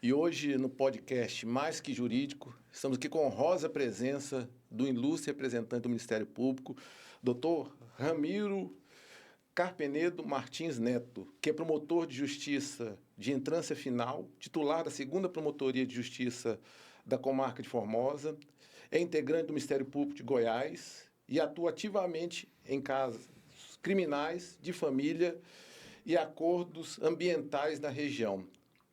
E hoje, no podcast Mais Que Jurídico, estamos aqui com a honrosa presença do ilustre representante do Ministério Público, doutor Ramiro Carpenedo Martins Neto, que é promotor de justiça de entrância final, titular da 2ª Promotoria de Justiça da Comarca de Formosa, é integrante do Ministério Público de Goiás e atua ativamente em casos criminais, de família e acordos ambientais na região,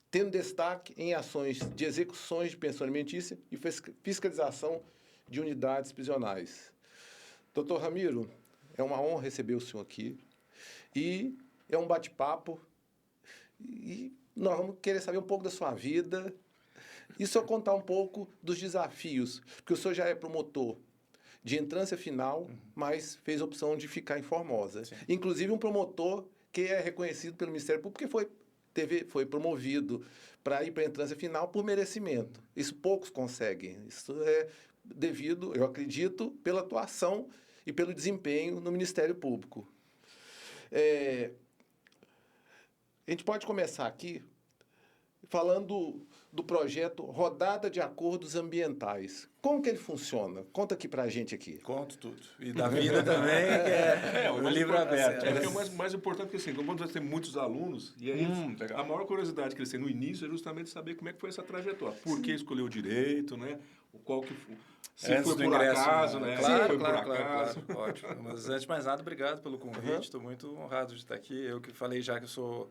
tendo destaque em ações de execuções de pensão alimentícia e fiscalização de unidades prisionais. Doutor Ramiro, é uma honra receber o senhor aqui e é um bate-papo e nós vamos querer saber um pouco da sua vida e só contar um pouco dos desafios, porque o senhor já é promotor de entrância final, mas fez a opção de ficar em Formosa. Sim. Inclusive um promotor que é reconhecido pelo Ministério Público, porque foi promovido para ir para a entrância final por merecimento. Isso poucos conseguem. Isso é devido, eu acredito, pela atuação e pelo desempenho no Ministério Público. A gente pode começar aqui falando do projeto Rodada de Acordos Ambientais. Como que ele funciona? Conta aqui pra gente aqui. Conto tudo. E da vida também, que é o livro aberto. O mais importante é que, assim, como nós temos muitos alunos, e aí a maior curiosidade que eles têm no início é justamente saber como é que foi essa trajetória. Por que escolheu o direito, né? Qual que foi... Se antes foi do por ingresso, acaso, né? Claro, claro. Ótimo. Mas antes de mais nada, obrigado pelo convite. Estou muito honrado de estar aqui. Eu que falei já que eu sou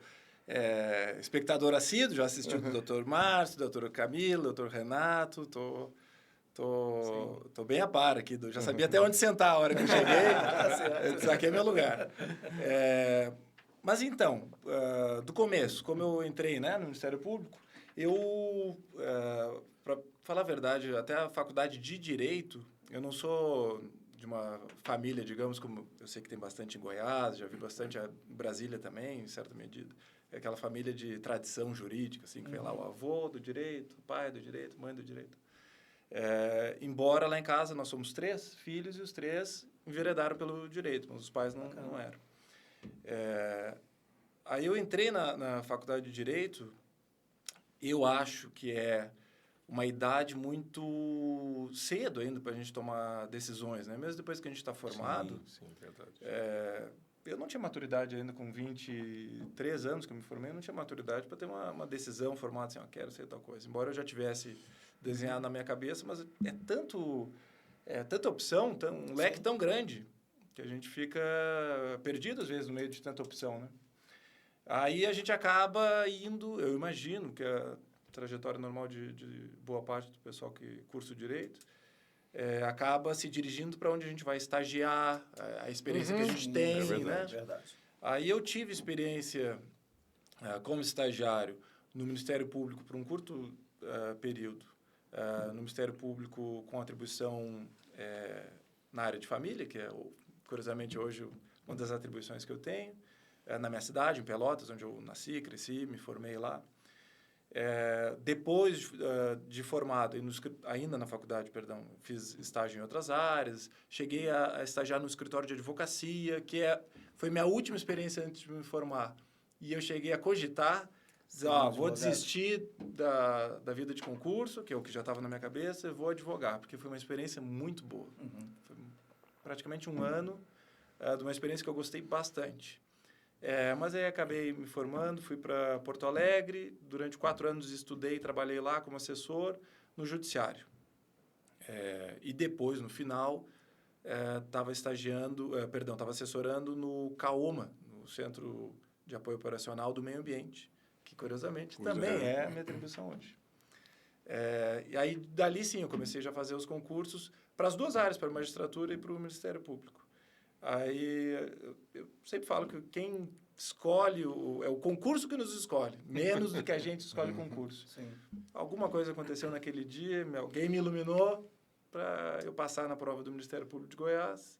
espectador assíduo, já assisti o Dr. Márcio, Dr. Camila, Dr. Renato. Tô bem a par aqui. Já sabia até onde sentar a hora que eu cheguei. Isso aqui é meu lugar. Mas então, do começo, como eu entrei, né, no Ministério Público, para falar a verdade, até a faculdade de Direito, eu não sou de uma família, digamos, como eu sei que tem bastante em Goiás, já vi bastante em Brasília também, em certa medida. É aquela família de tradição jurídica, assim, que vem lá o avô do direito, o pai do direito, mãe do direito. Embora lá em casa nós somos 3 filhos e os 3 enveredaram pelo direito, mas os pais não eram. Aí eu entrei na faculdade de Direito, eu acho que é uma idade muito cedo ainda para a gente tomar decisões, né? Mesmo depois que a gente está formado. Sim, verdade. Eu não tinha maturidade ainda com 23 anos que eu me formei, eu não tinha maturidade para ter uma decisão formada assim, quero ser tal coisa. Embora eu já tivesse desenhado na minha cabeça, mas tanta opção, um leque tão grande, que a gente fica perdido às vezes no meio de tanta opção, né? Aí a gente acaba indo, eu imagino que a trajetória normal de boa parte do pessoal que cursa o Direito, acaba se dirigindo para onde a gente vai estagiar, a experiência que a gente tem, verdade, né? Verdade. Aí eu tive experiência como estagiário no Ministério Público por um curto período, no Ministério Público com atribuição na área de família, que é, curiosamente, hoje uma das atribuições que eu tenho, na minha cidade, em Pelotas, onde eu nasci, cresci, me formei lá. Depois de formado, ainda na faculdade, fiz estágio em outras áreas, cheguei a estagiar no escritório de advocacia, que foi minha última experiência antes de me formar. E eu cheguei a cogitar, vou desistir da vida de concurso, que é o que já estava na minha cabeça, e vou advogar, porque foi uma experiência muito boa. Foi praticamente um ano de uma experiência que eu gostei bastante. Mas aí acabei me formando, fui para Porto Alegre, durante 4 anos estudei e trabalhei lá como assessor no Judiciário. E depois, no final, estava assessorando no CAOMA, no Centro de Apoio Operacional do Meio Ambiente, que, curiosamente, também é a minha atribuição hoje. E aí, dali sim, eu comecei já a fazer os concursos para as 2 áreas, para a magistratura e para o Ministério Público. Aí, eu sempre falo que quem escolhe é o concurso que nos escolhe, menos do que a gente escolhe o concurso. Sim. Alguma coisa aconteceu naquele dia, alguém me iluminou para eu passar na prova do Ministério Público de Goiás.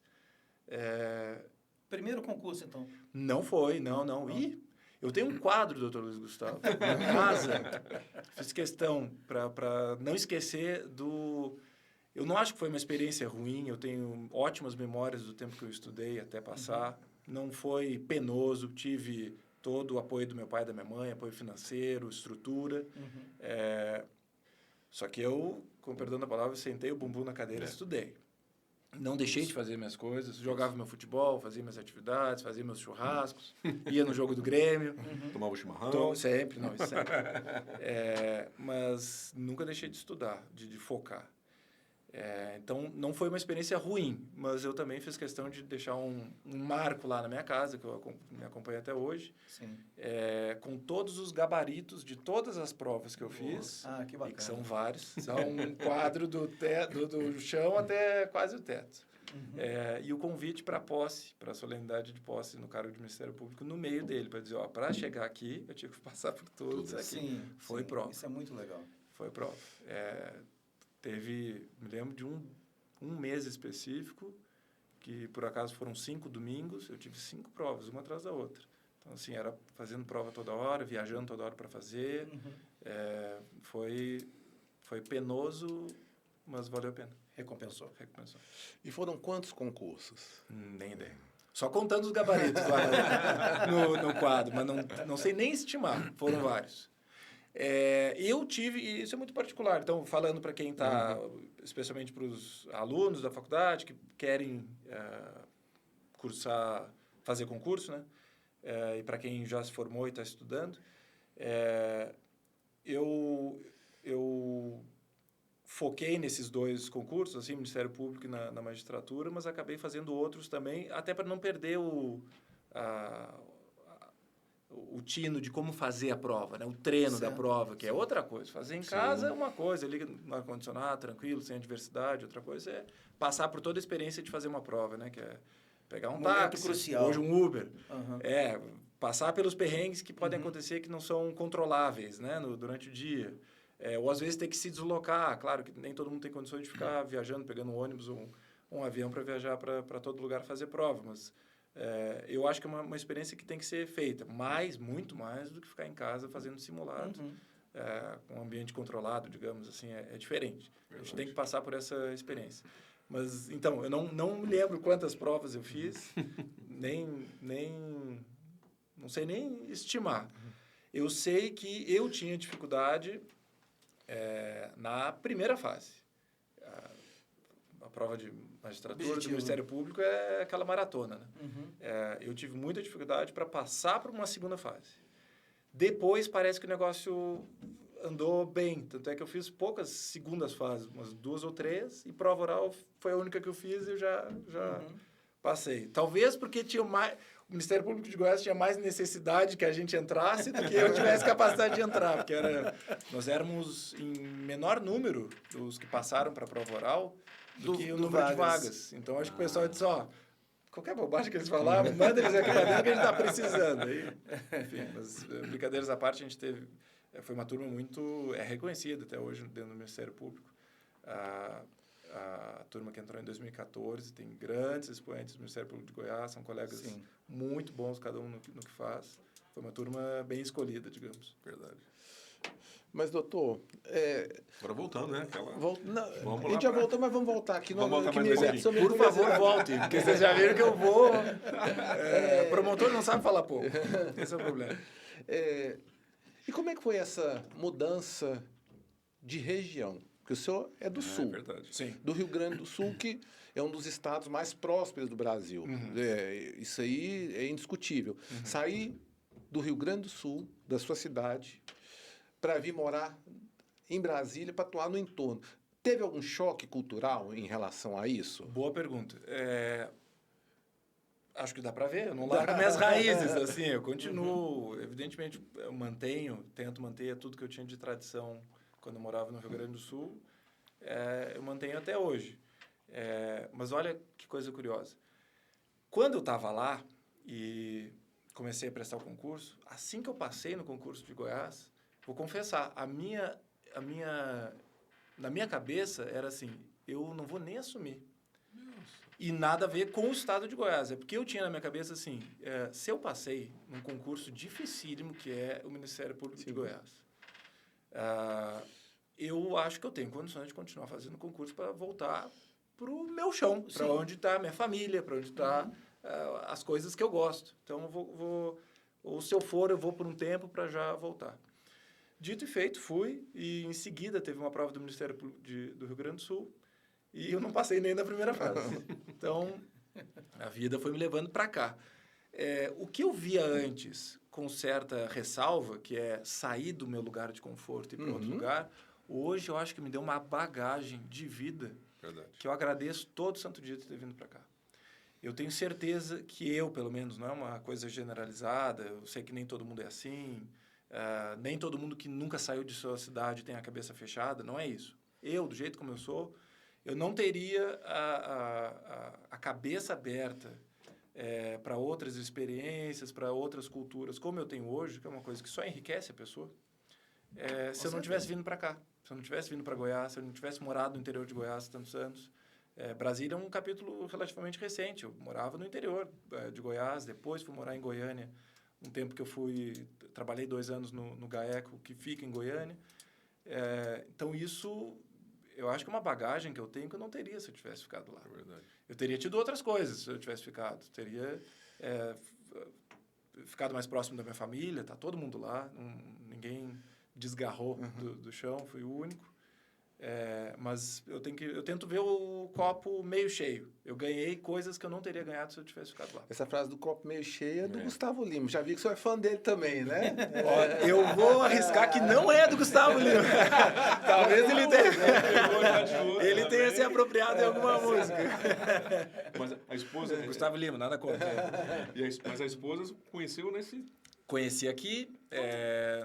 Primeiro concurso, então? Não foi, não. E eu tenho um quadro, doutor Luiz Gustavo, na casa. Fiz questão para não esquecer do... Eu não acho que foi uma experiência ruim, eu tenho ótimas memórias do tempo que eu estudei até passar. Não foi penoso, tive todo o apoio do meu pai e da minha mãe, apoio financeiro, estrutura. Só que eu, com perdão da palavra, sentei o bumbum na cadeira e estudei. Não deixei de fazer minhas coisas, jogava meu futebol, fazia minhas atividades, fazia meus churrascos, ia no jogo do Grêmio. Tomava o chimarrão. Sempre, não, isso sempre. Mas nunca deixei de estudar, de focar. Então, não foi uma experiência ruim, mas eu também fiz questão de deixar um marco lá na minha casa, que me acompanha até hoje, com todos os gabaritos de todas as provas que eu fiz, que bacana. e que são vários, são um quadro do chão até quase o teto. E o convite para a posse, para a solenidade de posse no cargo de Ministério Público, no meio dele, para dizer, para chegar aqui, eu tive que passar por tudo isso aqui. Foi prova. Isso é muito legal. Foi prova. Me lembro de um mês específico, que por acaso foram 5 domingos, eu tive 5 provas, uma atrás da outra. Então, assim, era fazendo prova toda hora, viajando toda hora para fazer. Foi penoso, mas valeu a pena. Recompensou. E foram quantos concursos? Nem ideia. Só contando os gabaritos lá no quadro, mas não sei nem estimar. Foram vários. Eu tive, e isso é muito particular, então, falando para quem está, especialmente para os alunos da faculdade que querem fazer concurso, né? E para quem já se formou e está estudando, eu foquei nesses 2 concursos, assim, Ministério Público e na magistratura, mas acabei fazendo outros também, até para não perder o tino de como fazer a prova, né? O treino da prova, que é outra coisa. Fazer em casa é uma coisa, liga no ar-condicionado, tranquilo, sem adversidade. Outra coisa é passar por toda a experiência de fazer uma prova, né? Que é pegar um táxi, crucial. hoje um Uber. Passar pelos perrengues que podem acontecer que não são controláveis, né? Durante o dia. Ou às vezes ter que se deslocar. Claro que nem todo mundo tem condições de ficar viajando, pegando um ônibus ou um avião para viajar para todo lugar fazer prova, mas eu acho que é uma experiência que tem que ser feita, muito mais do que ficar em casa fazendo simulado, com um ambiente controlado, digamos assim, é diferente. Verdade. A gente tem que passar por essa experiência. Mas, então, eu não me lembro quantas provas eu fiz, não sei nem estimar. Eu sei que eu tinha dificuldade na primeira fase. A prova de magistratura do Ministério Público é aquela maratona, né? Eu tive muita dificuldade para passar para uma segunda fase. Depois parece que o negócio andou bem, tanto é que eu fiz poucas segundas fases, umas 2 ou 3, e prova oral foi a única que eu fiz e eu já passei. Talvez porque o Ministério Público de Goiás tinha mais necessidade que a gente entrasse do que eu tivesse capacidade de entrar, porque nós éramos em menor número os que passaram para a prova oral do que o número de vagas. Então, acho que o pessoal disse, qualquer bobagem que eles falavam, manda eles aqui para dentro que a gente está precisando. Aí, enfim, mas brincadeiras à parte, a gente teve... Foi uma turma muito reconhecida até hoje dentro do Ministério Público. A turma que entrou em 2014 tem grandes expoentes do Ministério Público de Goiás, são colegas muito bons, cada um no que faz. Foi uma turma bem escolhida, digamos. Verdade. Mas, doutor... Agora voltando, né? A gente já voltou, mas vamos voltar aqui. Vamos voltar mais um pouquinho. Por favor, volte, porque vocês já viram que eu vou... promotor não sabe falar pouco. Esse é o problema. E como é que foi essa mudança de região? Porque o senhor é do Sul. É verdade. Sim. Do Rio Grande do Sul, que é um dos estados mais prósperos do Brasil. Isso aí é indiscutível. Sair do Rio Grande do Sul, da sua cidade, para vir morar em Brasília, para atuar no entorno. Teve algum choque cultural em relação a isso? Boa pergunta. Acho que dá para ver, eu não largo minhas raízes, assim, eu continuo, evidentemente, eu tento manter tudo que eu tinha de tradição quando eu morava no Rio Grande do Sul, eu mantenho até hoje. Mas olha que coisa curiosa. Quando eu estava lá e comecei a prestar o concurso, assim que eu passei no concurso de Goiás, vou confessar, na minha cabeça era assim, eu não vou nem assumir. E nada a ver com o estado de Goiás. É porque eu tinha na minha cabeça assim, se eu passei num concurso dificílimo que é o Ministério Público de Goiás, eu acho que eu tenho condições de continuar fazendo concurso para voltar para o meu chão, para onde está a minha família, para onde está as coisas que eu gosto. Então, eu vou ou se eu for, eu vou por um tempo para já voltar. Dito e feito, fui, e em seguida teve uma prova do Ministério Público do Rio Grande do Sul, e eu não passei nem na primeira fase. Então, a vida foi me levando para cá. O que eu via antes, com certa ressalva, que é sair do meu lugar de conforto e ir para outro lugar, hoje eu acho que me deu uma bagagem de vida que eu agradeço todo santo dia de ter vindo para cá. Eu tenho certeza que eu, pelo menos, não é uma coisa generalizada, eu sei que nem todo mundo é assim, nem todo mundo que nunca saiu de sua cidade tem a cabeça fechada, não é isso. Eu, do jeito como eu sou, eu não teria a cabeça aberta para outras experiências, para outras culturas, como eu tenho hoje, que é uma coisa que só enriquece a pessoa, se eu não tivesse vindo para cá, se eu não tivesse vindo para Goiás, se eu não tivesse morado no interior de Goiás tantos anos. Brasília é um capítulo relativamente recente. Eu morava no interior de Goiás, depois fui morar em Goiânia, um tempo que trabalhei 2 anos no GAECO, que fica em Goiânia. Então, isso, eu acho que é uma bagagem que eu tenho que eu não teria se eu tivesse ficado lá. É verdade. Eu teria tido outras coisas se eu tivesse ficado. Teria ficado mais próximo da minha família, tá todo mundo lá, ninguém desgarrou do chão, fui o único. Mas eu tento ver o copo meio cheio. Eu ganhei coisas que eu não teria ganhado se eu tivesse ficado lá. Essa frase do copo meio cheio é do Gustavo Lima. Já vi que você é fã dele também, né? Eu vou arriscar que não é do Gustavo Lima. Talvez ele tenha se apropriado de alguma música. Mas a esposa... Gustavo Lima, nada contra. Mas a esposa conheceu nesse... Conheci aqui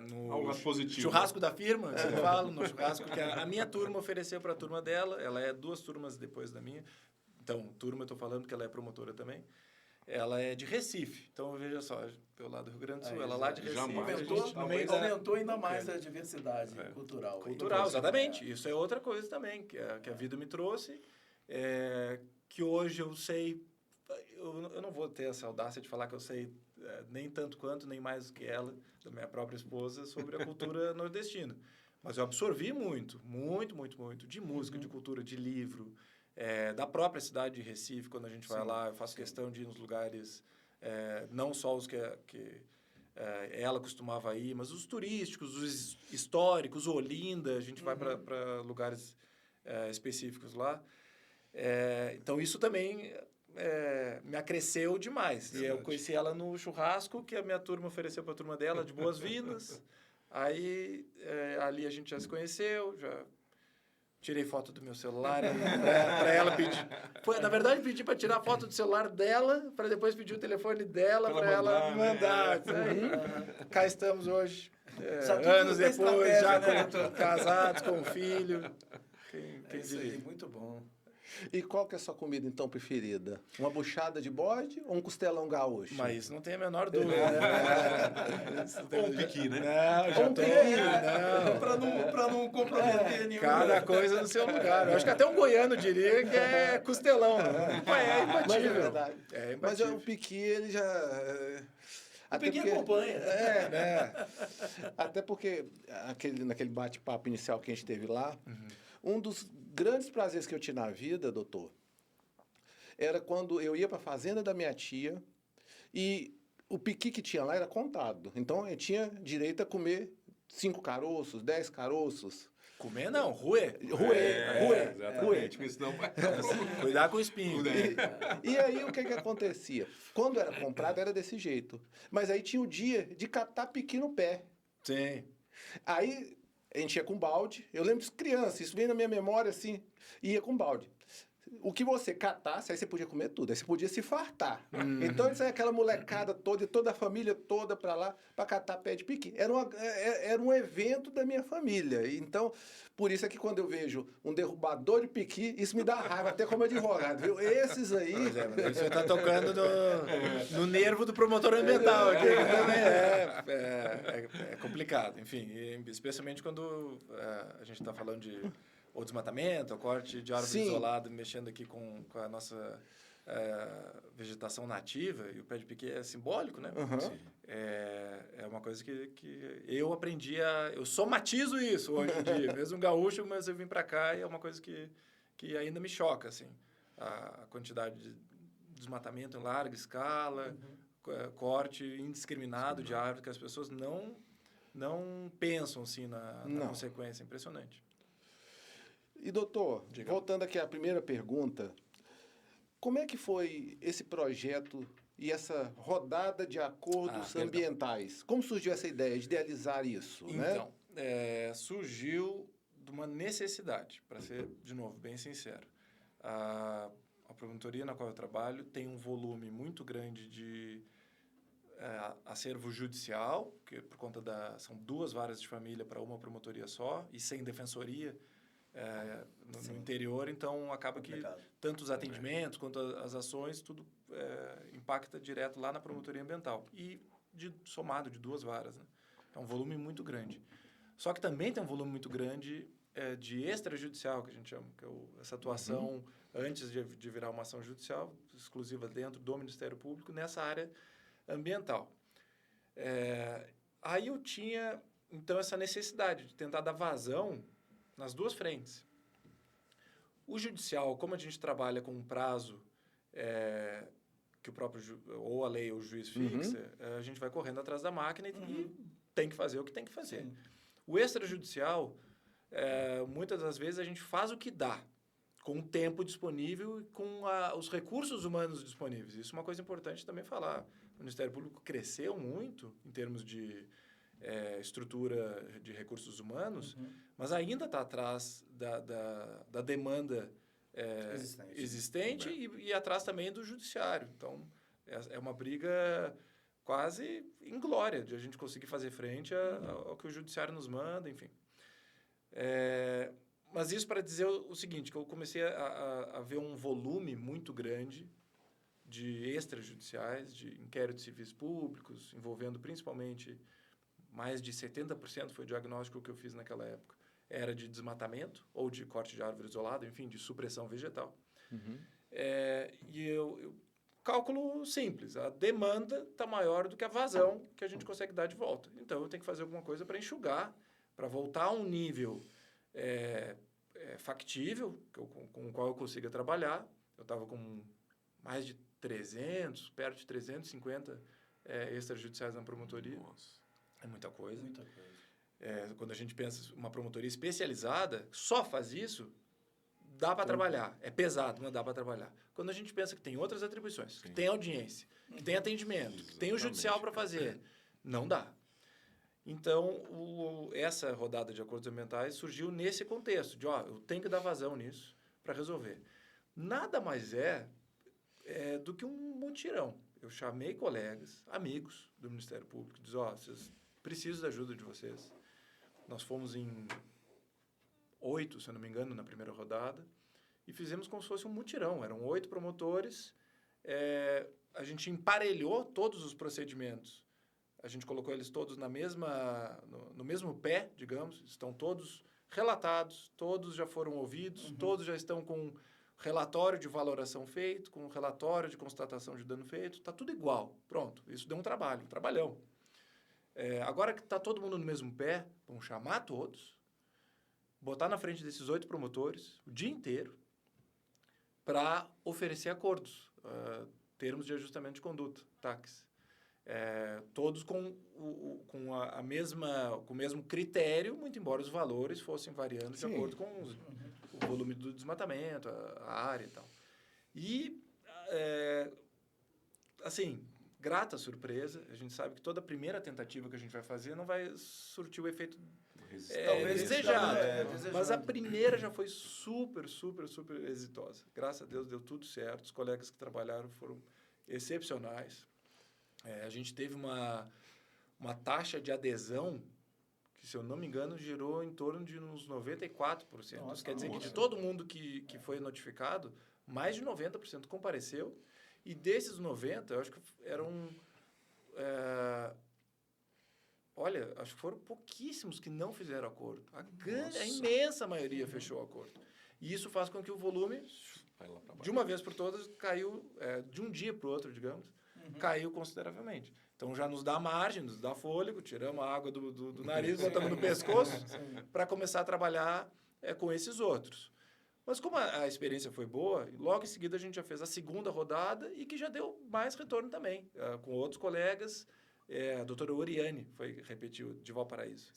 no positivo, churrasco da firma, eu falo, no churrasco que a minha turma ofereceu para a turma dela. Ela é 2 turmas depois da minha. Então, turma, eu estou falando que ela é promotora também. Ela é de Recife. Então, veja só, eu lá do Rio Grande do Sul, ela lá de Recife. Aumentou ainda mais a diversidade cultural. Cultural, exatamente. Isso é outra coisa também, que a vida me trouxe, que hoje eu sei... Eu não vou ter essa audácia de falar que eu sei nem tanto quanto, nem mais do que ela, da minha própria esposa, sobre a cultura nordestina. Mas eu absorvi muito de música, de cultura, de livro, da própria cidade de Recife. Quando a gente vai lá, eu faço questão de ir nos lugares, não só os que ela costumava ir, mas os turísticos, os históricos, Olinda, a gente vai para lugares específicos lá. Então, isso também... me acresceu demais. E eu conheci ela no churrasco que a minha turma ofereceu para a turma dela, de boas-vindas. Aí, ali a gente já se conheceu, já tirei foto do meu celular para ela pedir. Na verdade, pedi para tirar foto do celular dela, para depois pedir o telefone dela para ela mandar. Cá estamos hoje, anos depois, já casados, com um filho. Quem diria? Muito bom. E qual que é a sua comida, então, preferida? Uma buchada de bode ou um costelão gaúcho? Mas isso não tem a menor dúvida. Ou um piqui, né? Não, já tô... Para não comprometer nenhum. Cada coisa no seu lugar. Eu acho que até um goiano diria que é costelão. Né? É imbatível. Mas é verdade. É Mas imbatível. o piqui, ele já... O piqui acompanha. Até porque naquele bate-papo inicial que a gente teve lá, um dos grandes prazeres que eu tinha na vida, doutor, era quando eu ia para a fazenda da minha tia e o piqui que tinha lá era contado. Então, eu tinha direito a comer 5 caroços, 10 caroços. Comer não, ruê. Exatamente. Cuidar com o espinho. E aí, o que acontecia? Quando era comprado, era desse jeito. Mas aí tinha o dia de catar piqui no pé. Sim. Aí... a gente ia com balde. Eu lembro de criança, isso vem na minha memória, assim, ia com balde. O que você catasse, aí você podia comer tudo. Aí você podia se fartar. Então, isso aí, aquela molecada toda, toda a família toda pra lá, pra catar pé de piqui. Era um evento da minha família. Então, por isso é que quando eu vejo um derrubador de piqui, isso me dá raiva, até como advogado, viu? Esses aí... Você tá tocando no nervo do promotor ambiental aqui. Também é complicado. Enfim, especialmente quando a gente tá falando de... ou desmatamento, ou corte de árvore isolada, mexendo aqui com a nossa vegetação nativa, e o pé de piqui é simbólico, né? É uma coisa que eu aprendi eu somatizo isso hoje em dia. Mesmo gaúcho, mas eu vim para cá e é uma coisa que ainda me choca, assim. A quantidade de desmatamento em larga escala, corte indiscriminado de árvore, que as pessoas não pensam assim na consequência. Impressionante. E, doutor, voltando aqui à primeira pergunta, como é que foi esse projeto e essa rodada de acordos ambientais? Como surgiu essa ideia de idealizar isso? Então, surgiu de uma necessidade, para ser, de novo, bem sincero. A promotoria na qual eu trabalho tem um volume muito grande de acervo judicial, que por conta são 2 varas de família para uma promotoria só, e sem defensoria no interior, então acaba que tanto os atendimentos quanto as ações, tudo impacta direto lá na promotoria ambiental. E somado de 2 varas, né? É um volume muito grande. Só que também tem um volume muito grande de extrajudicial, que a gente chama, que é essa atuação antes de virar uma ação judicial, exclusiva dentro do Ministério Público, nessa área ambiental. Aí eu tinha, então, essa necessidade de tentar dar vazão nas 2 frentes. O judicial, como a gente trabalha com um prazo que o próprio, ou a lei ou o juiz fixa, a gente vai correndo atrás da máquina e tem que fazer o que tem que fazer. Sim. O extrajudicial, muitas das vezes a gente faz o que dá, com o tempo disponível e com os recursos humanos disponíveis. Isso é uma coisa importante também falar. O Ministério Público cresceu muito em termos de estrutura de recursos humanos, mas ainda está atrás da demanda existente e atrás também do judiciário. Então, é uma briga quase inglória de a gente conseguir fazer frente ao que o judiciário nos manda, enfim. Mas isso para dizer o seguinte, que eu comecei a ver um volume muito grande de extrajudiciais, de inquéritos civis públicos, envolvendo principalmente mais de 70% foi o diagnóstico que eu fiz naquela época. Era de desmatamento ou de corte de árvore isolada, enfim, de supressão vegetal. E eu cálculo simples, a demanda está maior do que a vazão que a gente consegue dar de volta. Então, eu tenho que fazer alguma coisa para enxugar, para voltar a um nível factível, com o qual eu consiga trabalhar. Eu estava com mais de 300, perto de 350 extrajudiciais na promotoria. Nossa. É muita coisa. Muita coisa. Quando a gente pensa uma promotoria especializada, só faz isso, dá para trabalhar. É pesado, mas dá para trabalhar. Quando a gente pensa que tem outras atribuições, que tem audiência, que tem atendimento, que tem o judicial para fazer, não dá. Então, essa rodada de acordos ambientais surgiu nesse contexto, de eu tenho que dar vazão nisso para resolver. Nada mais do que um mutirão. Eu chamei colegas, amigos do Ministério Público, e disse, vocês precisam da ajuda de vocês. Nós fomos em 8, se eu não me engano, na primeira rodada, e fizemos como se fosse um mutirão. Eram 8 promotores, a gente emparelhou todos os procedimentos. A gente colocou eles todos no mesmo pé, digamos, estão todos relatados, todos já foram ouvidos, todos já estão com relatório de valoração feito, com relatório de constatação de dano feito, está tudo igual. Pronto, isso deu um trabalhão. Agora que está todo mundo no mesmo pé, vamos chamar todos, botar na frente desses 8 promotores o dia inteiro para oferecer acordos, termos de ajustamento de conduta, TACs. Todos com o mesmo critério, muito embora os valores fossem variando de acordo com o volume do desmatamento, a área e tal. E, assim, grata surpresa, a gente sabe que toda primeira tentativa que a gente vai fazer não vai surtir o efeito desejado. Mas a primeira já foi super, super, super exitosa. Graças a Deus deu tudo certo, os colegas que trabalharam foram excepcionais. A gente teve uma taxa de adesão que, se eu não me engano, girou em torno de uns 94%. Nossa, isso quer dizer que de todo mundo que foi notificado, mais de 90% compareceu. E desses 90%, eu acho que eram... acho que foram pouquíssimos que não fizeram acordo. A imensa maioria fechou o acordo. E isso faz com que o volume, de uma vez por todas, caiu, de um dia para o outro, digamos, caiu consideravelmente. Então, já nos dá margem, nos dá fôlego, tiramos a água do nariz, botamos no pescoço, para começar a trabalhar com esses outros. Mas como a experiência foi boa, logo em seguida a gente já fez a segunda rodada e que já deu mais retorno também, com outros colegas. A doutora Oriane repetiu, de Valparaíso,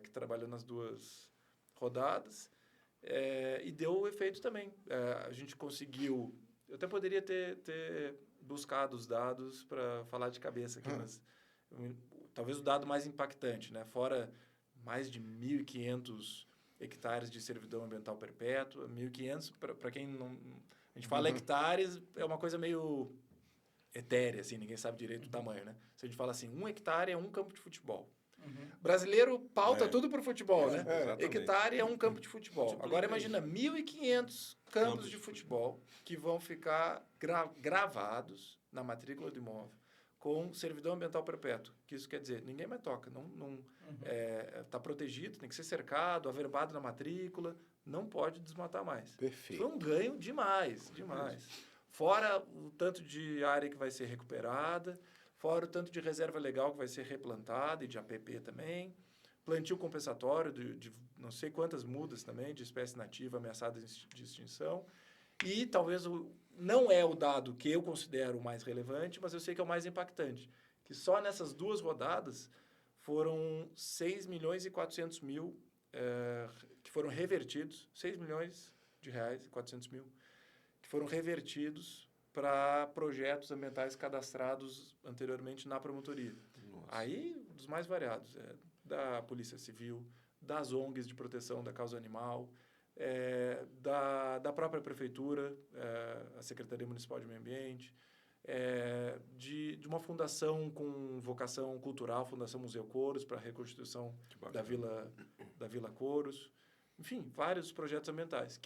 que trabalhou nas 2 rodadas, e deu efeito também. A gente conseguiu... Eu até poderia ter buscado os dados para falar de cabeça aqui, mas talvez o dado mais impactante, né? Fora mais de 1.500 hectares de servidão ambiental perpétua, 1.500, para quem não... A gente fala hectares, é uma coisa meio etérea, assim, ninguém sabe direito o tamanho, né? Se a gente fala assim, 1 hectare é um campo de futebol. Brasileiro pauta tudo por futebol, né? Hectare é um campo de futebol. Tipo, agora imagina 1.500 campos de futebol que vão ficar gravados na matrícula do imóvel com servidão ambiental perpétua. Que isso quer dizer, ninguém mais toca. Está protegido, tem que ser cercado, averbado na matrícula, não pode desmatar mais. Perfeito. Foi um ganho demais. Fora o tanto de área que vai ser recuperada, fora o tanto de reserva legal que vai ser replantada e de APP também, plantio compensatório de não sei quantas mudas também, de espécie nativa ameaçada de extinção. E talvez não é o dado que eu considero o mais relevante, mas eu sei que é o mais impactante, que só nessas 2 rodadas foram 6.400.000 que foram revertidos, 6 milhões de reais e 400 mil, que foram revertidos para projetos ambientais cadastrados anteriormente na promotoria. Nossa. Aí, dos mais variados, da Polícia Civil, das ONGs de proteção da causa animal, da própria Prefeitura, a Secretaria Municipal de Meio Ambiente, de uma fundação com vocação cultural, Fundação Museu Couros, para a reconstituição da Vila Couros. Enfim, vários projetos ambientais,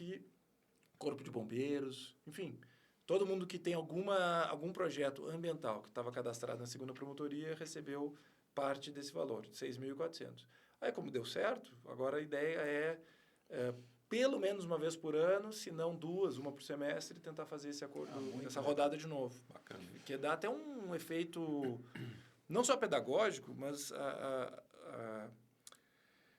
Corpo de Bombeiros, enfim... Todo mundo que tem algum projeto ambiental que estava cadastrado na segunda promotoria recebeu parte desse valor, de 6.400. Aí, como deu certo, agora a ideia é pelo menos uma vez por ano, se não 2, uma por semestre, tentar fazer esse acordo, essa rodada de novo. Bacana. Que dá até um efeito, não só pedagógico, mas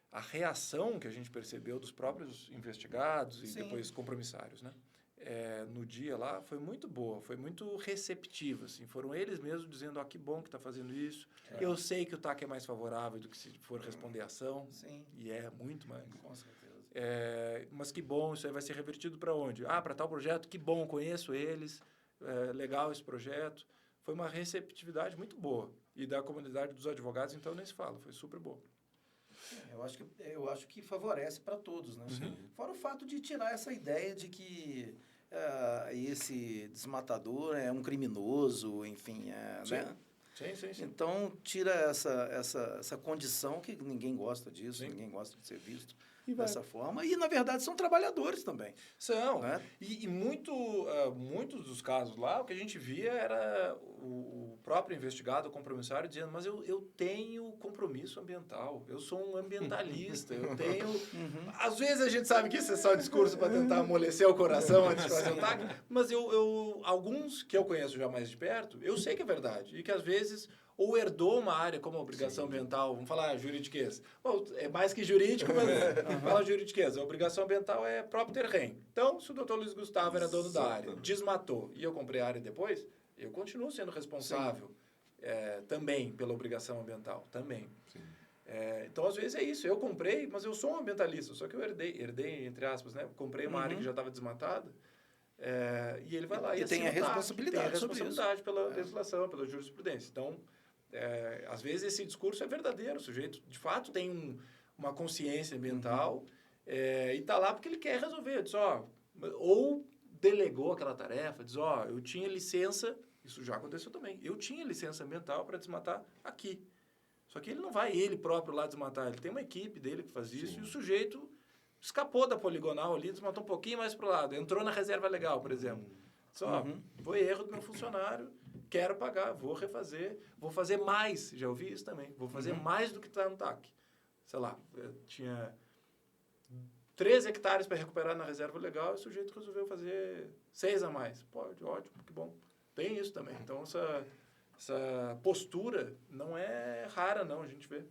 a reação que a gente percebeu dos próprios investigados e depois compromissários, né? No dia lá, foi muito boa, foi muito receptiva, assim. Foram eles mesmos dizendo, que bom que está fazendo isso. Eu sei que o TAC é mais favorável do que se for responder a ação. Sim. E muito mais. Com certeza. Mas que bom, isso aí vai ser revertido para onde? Para tal projeto, que bom, conheço eles, legal esse projeto. Foi uma receptividade muito boa. E da comunidade dos advogados, então, nem se fala, foi super boa. Eu acho que favorece para todos, né? Fora o fato de tirar essa ideia de que esse desmatador é um criminoso, enfim, né? Sim. Então, tira essa condição que ninguém gosta disso, ninguém gosta de ser visto dessa forma. E, na verdade, são trabalhadores também. São. Né? E muitos dos casos lá, o que a gente via era o próprio investigado, o compromissário, dizendo, mas eu tenho compromisso ambiental, eu sou um ambientalista, eu tenho... Às vezes a gente sabe que isso é só discurso para tentar amolecer o coração antes de fazer o TAC, mas alguns que eu conheço já mais de perto, eu sei que é verdade. E que, às vezes... ou herdou uma área como obrigação ambiental, vamos falar juridiquês. Bom, é mais que jurídico, mas fala juridiquês. A obrigação ambiental é próprio terreno. Então, se o doutor Luiz Gustavo era dono da área, desmatou e eu comprei a área depois, eu continuo sendo responsável também pela obrigação ambiental, também. Então, às vezes é isso. Eu comprei, mas eu sou um ambientalista, só que eu herdei entre aspas, né? Comprei uma área que já estava desmatada, e ele vai lá e tem a responsabilidade pela legislação, pela jurisprudência. Então, às vezes esse discurso é verdadeiro, o sujeito de fato tem uma consciência ambiental e está lá porque ele quer resolver. Diz, ou delegou aquela tarefa, diz, eu tinha licença, isso já aconteceu também, eu tinha licença ambiental para desmatar aqui. Só que ele não vai ele próprio lá desmatar, ele tem uma equipe dele que faz isso e o sujeito escapou da poligonal ali, desmatou um pouquinho mais para o lado, entrou na reserva legal, por exemplo. Foi erro do meu funcionário, quero pagar, vou refazer, vou fazer mais, já ouvi isso também, vou fazer mais do que está no TAC. Sei lá, tinha 3 hectares para recuperar na reserva legal e o sujeito resolveu fazer 6 a mais. Pode, ótimo, que bom. Tem isso também. Então, essa postura não é rara, não, a gente vê.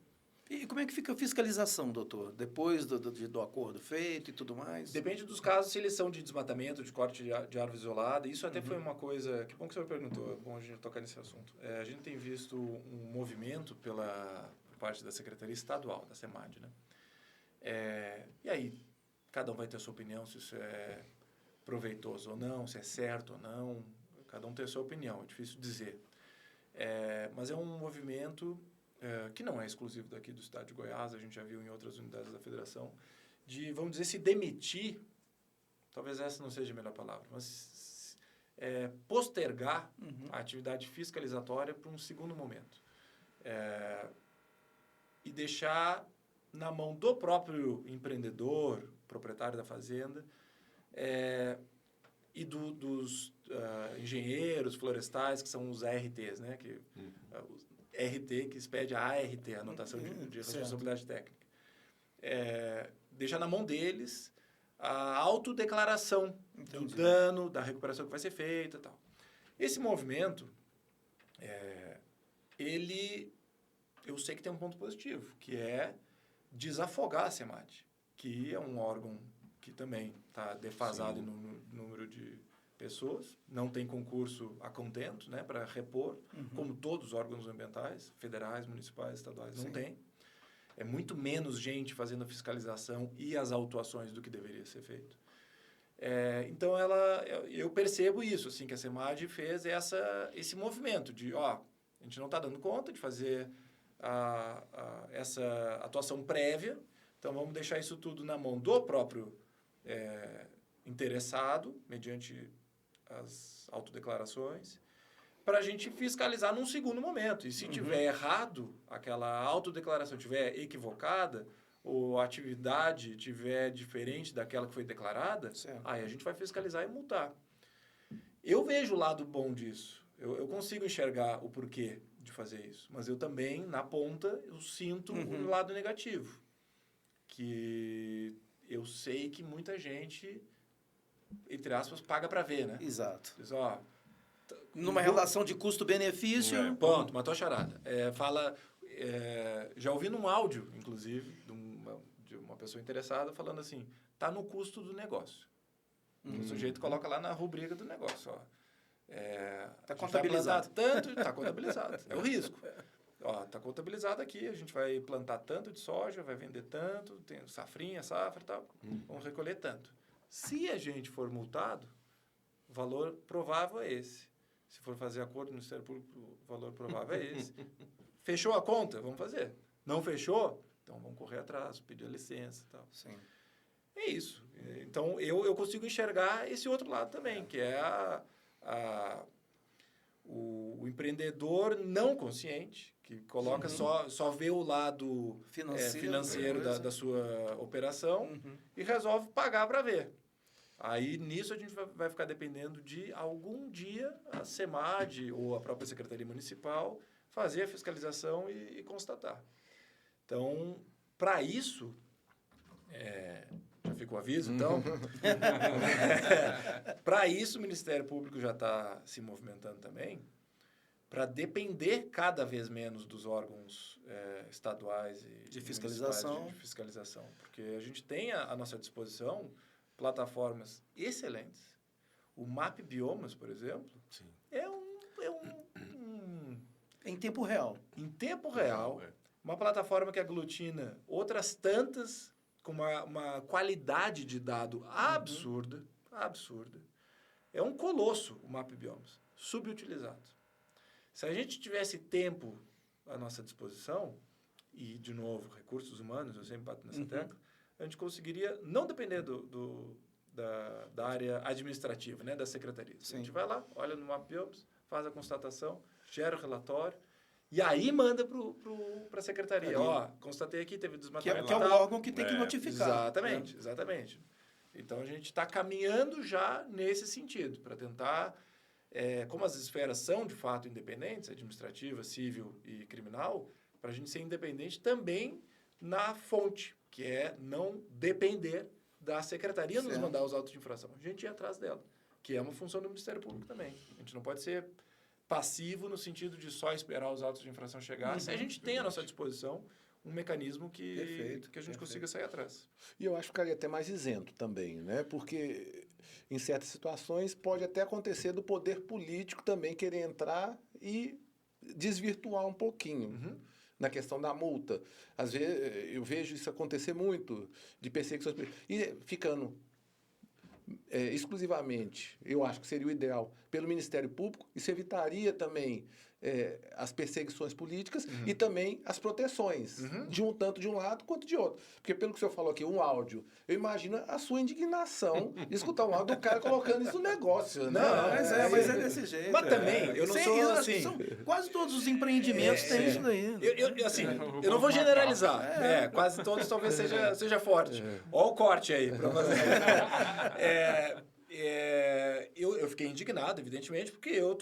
E como é que fica a fiscalização, doutor? Depois do acordo feito e tudo mais? Depende dos casos, se eles são de desmatamento, de corte de árvore isolada. Isso até foi uma coisa... Que bom que o senhor perguntou, é bom a gente tocar nesse assunto. A gente tem visto um movimento por parte da Secretaria Estadual, da SEMAD, né? E aí, cada um vai ter a sua opinião, se isso é proveitoso ou não, se é certo ou não. Cada um tem a sua opinião, é difícil dizer. Mas é um movimento que não é exclusivo daqui do estado de Goiás, a gente já viu em outras unidades da federação, de, vamos dizer, se demitir, talvez essa não seja a melhor palavra, mas postergar a atividade fiscalizatória para um segundo momento. E deixar na mão do próprio empreendedor, proprietário da fazenda, e dos engenheiros florestais, que são os ARTs, né? Os RT, que expede a ART, a anotação de responsabilidade técnica. Deixar na mão deles a autodeclaração do dano, da recuperação que vai ser feita e tal. Esse movimento, eu sei que tem um ponto positivo, que é desafogar a SEMAD, que é um órgão que também está defasado no número de pessoas, não tem concurso a contento, né, para repor, como todos os órgãos ambientais, federais, municipais, estaduais, não tem. É muito menos gente fazendo a fiscalização e as autuações do que deveria ser feito. Então, eu percebo isso, assim, que a SEMAD fez esse movimento de, a gente não está dando conta de fazer essa atuação prévia, então vamos deixar isso tudo na mão do próprio interessado, mediante as autodeclarações, para a gente fiscalizar num segundo momento. E se tiver errado, aquela autodeclaração tiver equivocada, ou a atividade tiver diferente daquela que foi declarada, aí a gente vai fiscalizar e multar. Eu vejo o lado bom disso. Eu consigo enxergar o porquê de fazer isso. Mas eu também, na ponta, eu sinto o lado negativo. Que eu sei que muita gente, entre aspas, paga para ver, né? Exato. Diz, numa relação de custo-benefício... Ponto, matou a charada. Já ouvi num áudio, inclusive, de uma pessoa interessada, falando assim, tá no custo do negócio. O sujeito coloca lá na rubrica do negócio, Tá contabilizado. Tá contabilizado. É o risco. Tá contabilizado aqui, a gente vai plantar tanto de soja, vai vender tanto, tem safrinha, safra e tal, vamos recolher tanto. Se a gente for multado, o valor provável é esse. Se for fazer acordo no Ministério Público, o valor provável é esse. Fechou a conta? Vamos fazer. Não fechou? Então vamos correr atrás, pedir a licença e tal. Sim. É isso. Então eu consigo enxergar esse outro lado também, que é o empreendedor não consciente, que coloca só vê o lado financeiro da sua operação e resolve pagar para ver. Aí, nisso, a gente vai ficar dependendo de, algum dia, a SEMAD ou a própria Secretaria Municipal fazer a fiscalização e constatar. Então, para isso, já fica o aviso, então, para isso o Ministério Público já está se movimentando também, para depender cada vez menos dos órgãos estaduais e de fiscalização. De fiscalização. Porque a gente tem à nossa disposição plataformas excelentes. O MAP Biomas, por exemplo, é em tempo real. Em tempo real. Uma plataforma que aglutina outras tantas com uma qualidade de dado absurda. É um colosso o MAP Biomas, subutilizado. Se a gente tivesse tempo à nossa disposição, e, de novo, recursos humanos, eu sempre bato nessa tecla, a gente conseguiria não depender da área administrativa, né, da secretaria. A gente vai lá, olha no MAP Biomas, faz a constatação, gera o relatório, e aí manda para a secretaria. Constatei aqui, teve desmatamento. Que é o órgão que tem que notificar. Exatamente. Então, a gente está caminhando já nesse sentido, para tentar, como as esferas são, de fato, independentes, administrativa, civil e criminal, para a gente ser independente também na fonte, que é não depender da secretaria nos mandar os autos de infração. A gente ir atrás dela, que é uma função do Ministério Público também. A gente não pode ser passivo no sentido de só esperar os autos de infração chegar. Se a gente tem à nossa disposição um mecanismo que a gente Perfeito. consiga sair atrás. E eu acho que ficaria até mais isento também, né? Porque em certas situações pode até acontecer do poder político também querer entrar e desvirtuar um pouquinho na questão da multa. Às vezes eu vejo isso acontecer muito, de perseguições. E ficando exclusivamente, eu acho que seria o ideal, pelo Ministério Público, isso evitaria também as perseguições políticas e também as proteções, de um tanto de um lado quanto de outro. Porque pelo que o senhor falou aqui, um áudio, eu imagino a sua indignação de escutar um áudio do cara colocando isso no negócio. Né? Não, Mas é desse jeito. Mas também, eu não sou assim... Quase todos os empreendimentos têm isso daí. Eu não vou generalizar. Quase todos talvez seja forte. Olha o corte aí para fazer. Eu fiquei indignado, evidentemente, porque eu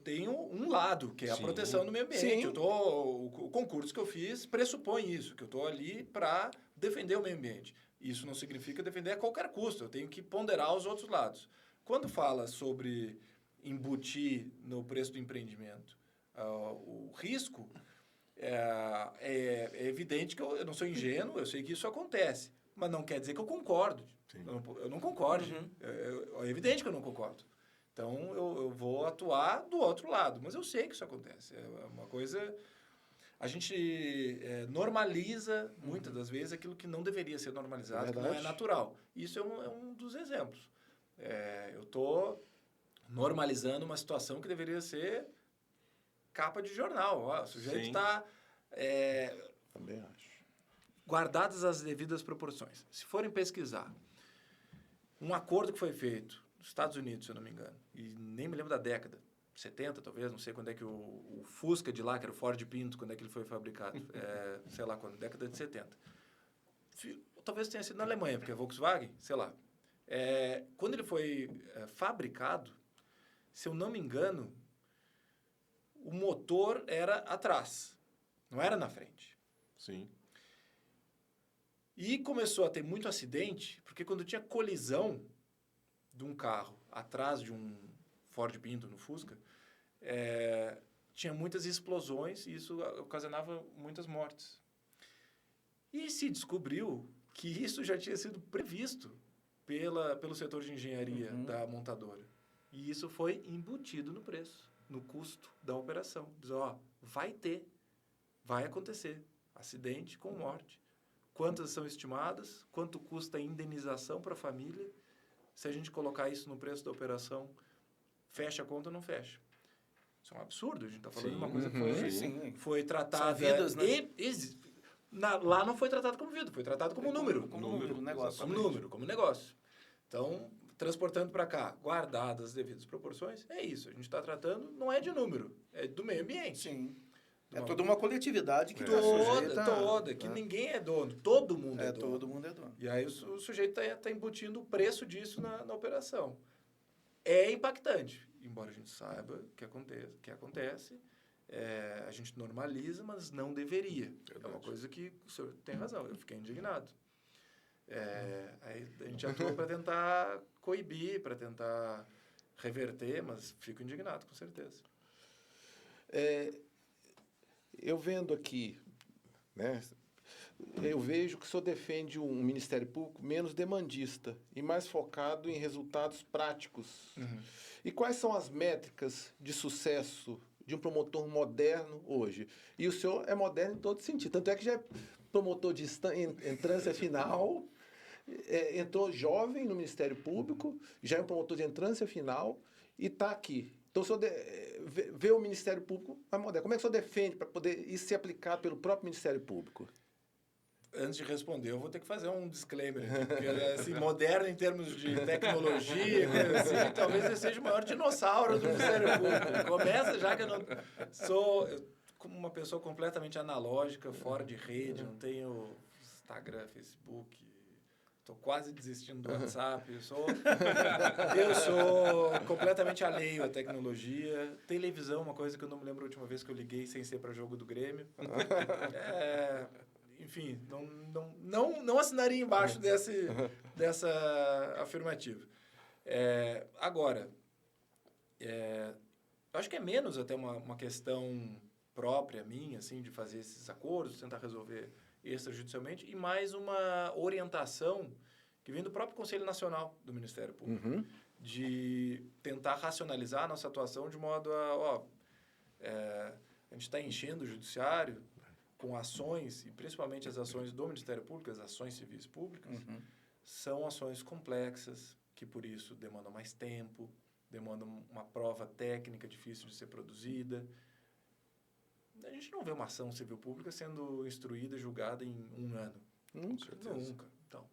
tenho um lado, que é a proteção do meio ambiente. O concurso que eu fiz pressupõe isso, que eu estou ali para defender o meio ambiente. Isso não significa defender a qualquer custo, eu tenho que ponderar os outros lados. Quando fala sobre embutir no preço do empreendimento o risco, é evidente que eu não sou ingênuo, eu sei que isso acontece, mas não quer dizer que eu concordo. Eu não concordo. É evidente que eu não concordo. Então, eu vou atuar do outro lado. Mas eu sei que isso acontece. É uma coisa... A gente normaliza, muitas das vezes, aquilo que não deveria ser normalizado, que não é natural. Isso é um dos exemplos. Eu estou normalizando uma situação que deveria ser capa de jornal. O sujeito está... Também acho. Guardadas as devidas proporções. Se forem pesquisar um acordo que foi feito nos Estados Unidos, se eu não me engano, e nem me lembro da década, 70 talvez, não sei quando é que o Fusca de lá, que era o Ford Pinto, quando é que ele foi fabricado, sei lá quando, década de 70. Talvez tenha sido na Alemanha, porque é Volkswagen, sei lá. Quando ele foi fabricado, se eu não me engano, o motor era atrás, não era na frente. Sim. E começou a ter muito acidente, porque quando tinha colisão de um carro atrás de um Ford Pinto no Fusca, tinha muitas explosões e isso ocasionava muitas mortes. E se descobriu que isso já tinha sido previsto pelo setor de engenharia da montadora. E isso foi embutido no preço, no custo da operação. Diz, vai acontecer acidente com morte. Quantas são estimadas? Quanto custa a indenização para a família? Se a gente colocar isso no preço da operação, fecha a conta ou não fecha? Isso é um absurdo. A gente está falando de uma coisa que foi tratada... São vidas, né? Lá não foi tratado como vida, foi tratado como número. Como número, negócio. Como número, como negócio. Então, transportando para cá, guardadas as devidas proporções, é isso. A gente está tratando, não é de número, é do meio ambiente. Sim. É toda uma coletividade que toda, que ninguém é dono, todo mundo é dono. Todo mundo é dono. E aí o sujeito está embutindo o preço disso na operação. É impactante, embora a gente saiba que acontece, a gente normaliza, mas não deveria. É uma coisa que o senhor tem razão, eu fiquei indignado. Aí a gente atua para tentar coibir, para tentar reverter, mas fico indignado, com certeza. Eu vendo aqui, né, eu vejo que o senhor defende um Ministério Público menos demandista e mais focado em resultados práticos. E quais são as métricas de sucesso de um promotor moderno hoje? E o senhor é moderno em todo sentido. Tanto é que já é promotor de entrância final, entrou jovem no Ministério Público, já é um promotor de entrância final e está aqui. Então, o senhor vê o Ministério Público mais moderno. Como é que o senhor defende para poder isso ser aplicado pelo próprio Ministério Público? Antes de responder, eu vou ter que fazer um disclaimer. Porque, assim, moderno em termos de tecnologia, coisa assim, talvez eu seja o maior dinossauro do Ministério Público. Começa já que eu não sou como uma pessoa completamente analógica, fora de rede, não tenho Instagram, Facebook... Estou quase desistindo do WhatsApp. Eu sou completamente alheio à tecnologia. Televisão, uma coisa que eu não me lembro a última vez que eu liguei sem ser para jogo do Grêmio. Enfim, não assinaria embaixo dessa afirmativa. Agora, acho que é menos até uma questão própria minha, assim, de fazer esses acordos, tentar resolver extrajudicialmente, e mais uma orientação que vem do próprio Conselho Nacional do Ministério Público, de tentar racionalizar a nossa atuação de modo a gente está enchendo o judiciário com ações, e principalmente as ações do Ministério Público, as ações civis públicas, são ações complexas, que por isso demandam mais tempo, demandam uma prova técnica difícil de ser produzida. A gente não vê uma ação civil pública sendo instruída e julgada em 1 ano. Nunca. Então,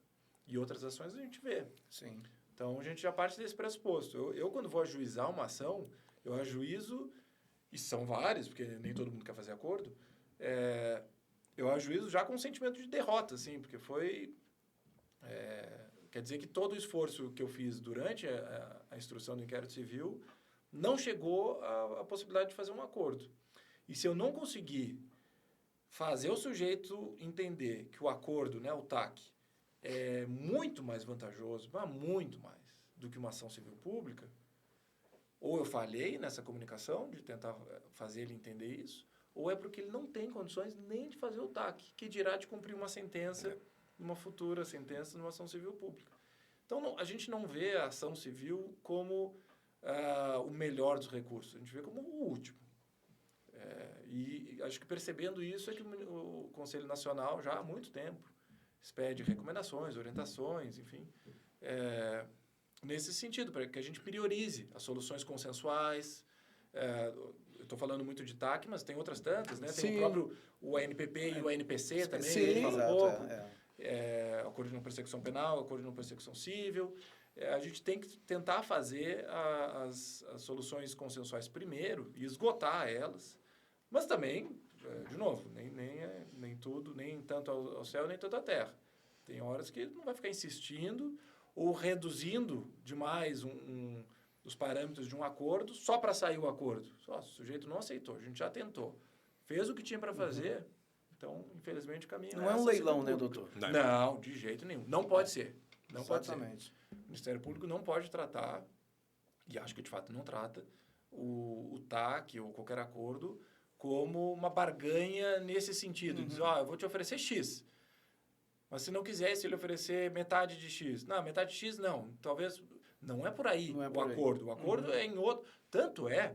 e outras ações a gente vê. Sim. Então, a gente já parte desse pressuposto. Eu quando vou ajuizar uma ação, eu ajuizo, e são vários, porque nem todo mundo quer fazer acordo, eu ajuizo já com um sentimento de derrota, assim, porque foi... quer dizer que todo o esforço que eu fiz durante a instrução do inquérito civil não chegou à possibilidade de fazer um acordo. E se eu não conseguir fazer o sujeito entender que o acordo, né, o TAC, é muito mais vantajoso, mas muito mais, do que uma ação civil pública, ou eu falhei nessa comunicação de tentar fazer ele entender isso, ou é porque ele não tem condições nem de fazer o TAC, que dirá de cumprir uma sentença, uma futura sentença numa ação civil pública. Então, a gente não vê a ação civil como o melhor dos recursos, a gente vê como o último. E acho que percebendo isso é que o Conselho Nacional, já há muito tempo, expede recomendações, orientações, enfim, nesse sentido, para que a gente priorize as soluções consensuais. Eu estou falando muito de TAC, mas tem outras tantas, né? Tem o próprio ANPP e o ANPC também, Sim, ele fala um pouco. Acordo de não persecução penal, acordo de não persecução cível. A gente tem que tentar fazer as soluções consensuais primeiro e esgotar elas, mas também, de novo, nem tudo, nem tanto ao céu, nem tanto à terra. Tem horas que não vai ficar insistindo ou reduzindo demais os parâmetros de um acordo só para sair o acordo. O sujeito não aceitou, a gente já tentou. Fez o que tinha para fazer, então, infelizmente, o caminho não é um leilão, né, doutor? Não, de jeito nenhum. Não pode ser. Não Exatamente. pode ser. O Ministério Público não pode tratar, e acho que de fato não trata, o TAC ou qualquer acordo como uma barganha nesse sentido. Diz, eu vou te oferecer X. Mas se não quiser, se ele oferecer metade de X. Não, metade de X não. Talvez... Não é por aí o acordo. O acordo é em outro... Tanto é...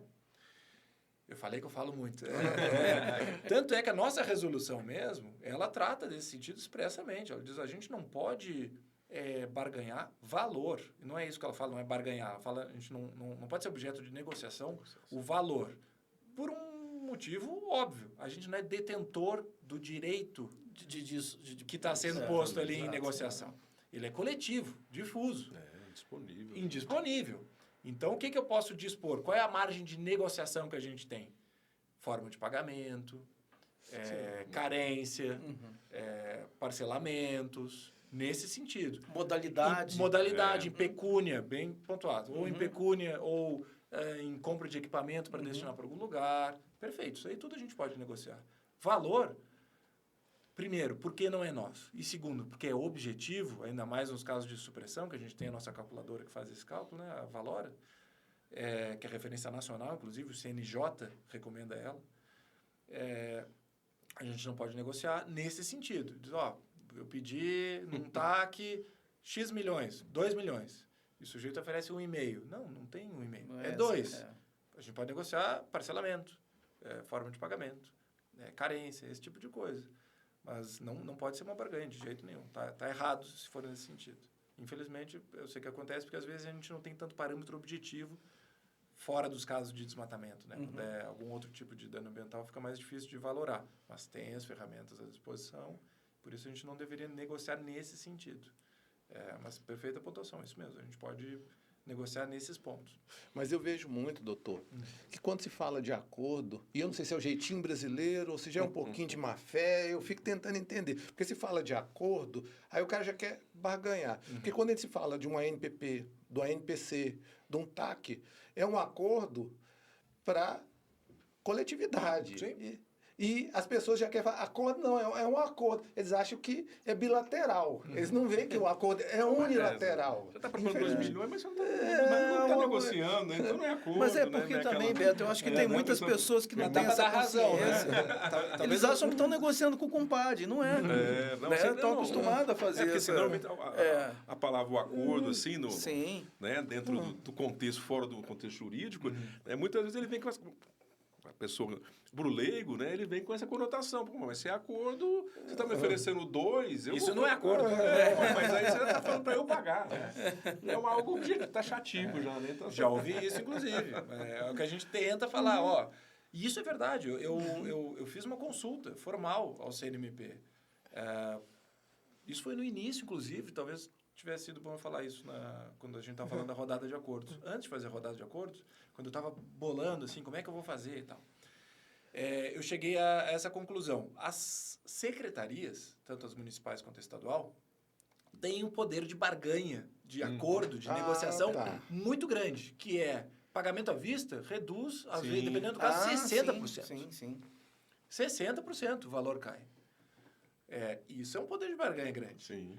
Eu falei que eu falo muito. Tanto é que a nossa resolução mesmo, ela trata desse sentido expressamente. Ela diz, a gente não pode barganhar valor. E não é isso que ela fala, não é barganhar. Ela fala, a gente não pode ser objeto de negociação o valor. Por um motivo óbvio. A gente não é detentor do direito que está sendo posto ali em negociação. Ele é coletivo, difuso. Disponível. Indisponível. Então, o que eu posso dispor? Qual é a margem de negociação que a gente tem? Forma de pagamento, carência, parcelamentos, nesse sentido. Modalidade. Em pecúnia, bem pontuado. Ou em pecúnia, ou em compra de equipamento para destinar para algum lugar. Perfeito, isso aí tudo a gente pode negociar. Valor, primeiro, porque não é nosso. E segundo, porque é objetivo, ainda mais nos casos de supressão, que a gente tem a nossa calculadora que faz esse cálculo, né, a Valora, que é referência nacional, inclusive o CNJ recomenda ela. A gente não pode negociar nesse sentido. Diz, eu pedi num TAC X milhões, 2 milhões. E o sujeito oferece 1,5. Não tem 1,5. É 2. A gente pode negociar parcelamento, forma de pagamento, carência, esse tipo de coisa. Mas não pode ser uma barganha de jeito nenhum. Tá errado se for nesse sentido. Infelizmente, eu sei que acontece porque às vezes a gente não tem tanto parâmetro objetivo fora dos casos de desmatamento, né? Quando é algum outro tipo de dano ambiental, fica mais difícil de valorar. Mas tem as ferramentas à disposição, por isso a gente não deveria negociar nesse sentido. Mas perfeita pontuação, isso mesmo. A gente pode negociar nesses pontos. Mas eu vejo muito, doutor, que quando se fala de acordo, e eu não sei se é o jeitinho brasileiro ou se já é um pouquinho de má fé, eu fico tentando entender. Porque se fala de acordo, aí o cara já quer barganhar. Porque quando a gente se fala de um ANPP, do ANPC, de um TAC, é um acordo para coletividade. Sim. E as pessoas já querem falar, acordo não, é um acordo. Eles acham que é bilateral. Eles não veem que o acordo é unilateral. Você está propondo 2 milhões, mas você não está negociando, né? Então não é acordo. Mas é porque né? também, Beto, eu acho que tem muitas pessoas que não têm essa consciência. Eles acham que estão negociando com o compadre, não é? Estão acostumados a fazer porque essa... normalmente a palavra o acordo, assim, Sim. Né, dentro do contexto, fora do contexto jurídico, muitas vezes ele vem com a pessoa, pro leigo, né, ele vem com essa conotação. Pô, mas se é acordo, você está me oferecendo 2... Isso não é acordo. Mas aí você está falando para eu pagar. Né? É algo taxativo já, né? Então, já ouvi isso, inclusive. É o que a gente tenta falar, ó. E isso é verdade. Eu fiz uma consulta formal ao CNMP. Isso foi no início, inclusive, talvez tivesse sido bom eu falar isso quando a gente estava falando da rodada de acordos. Antes de fazer a rodada de acordos, quando eu estava bolando, assim, como é que eu vou fazer e tal, eu cheguei a essa conclusão. As secretarias, tanto as municipais quanto a estadual, têm um poder de barganha, de acordo, de negociação muito grande, que é pagamento à vista, reduz, às vezes, dependendo do caso, 60%. Sim. 60% o valor cai. Isso é um poder de barganha grande. Sim.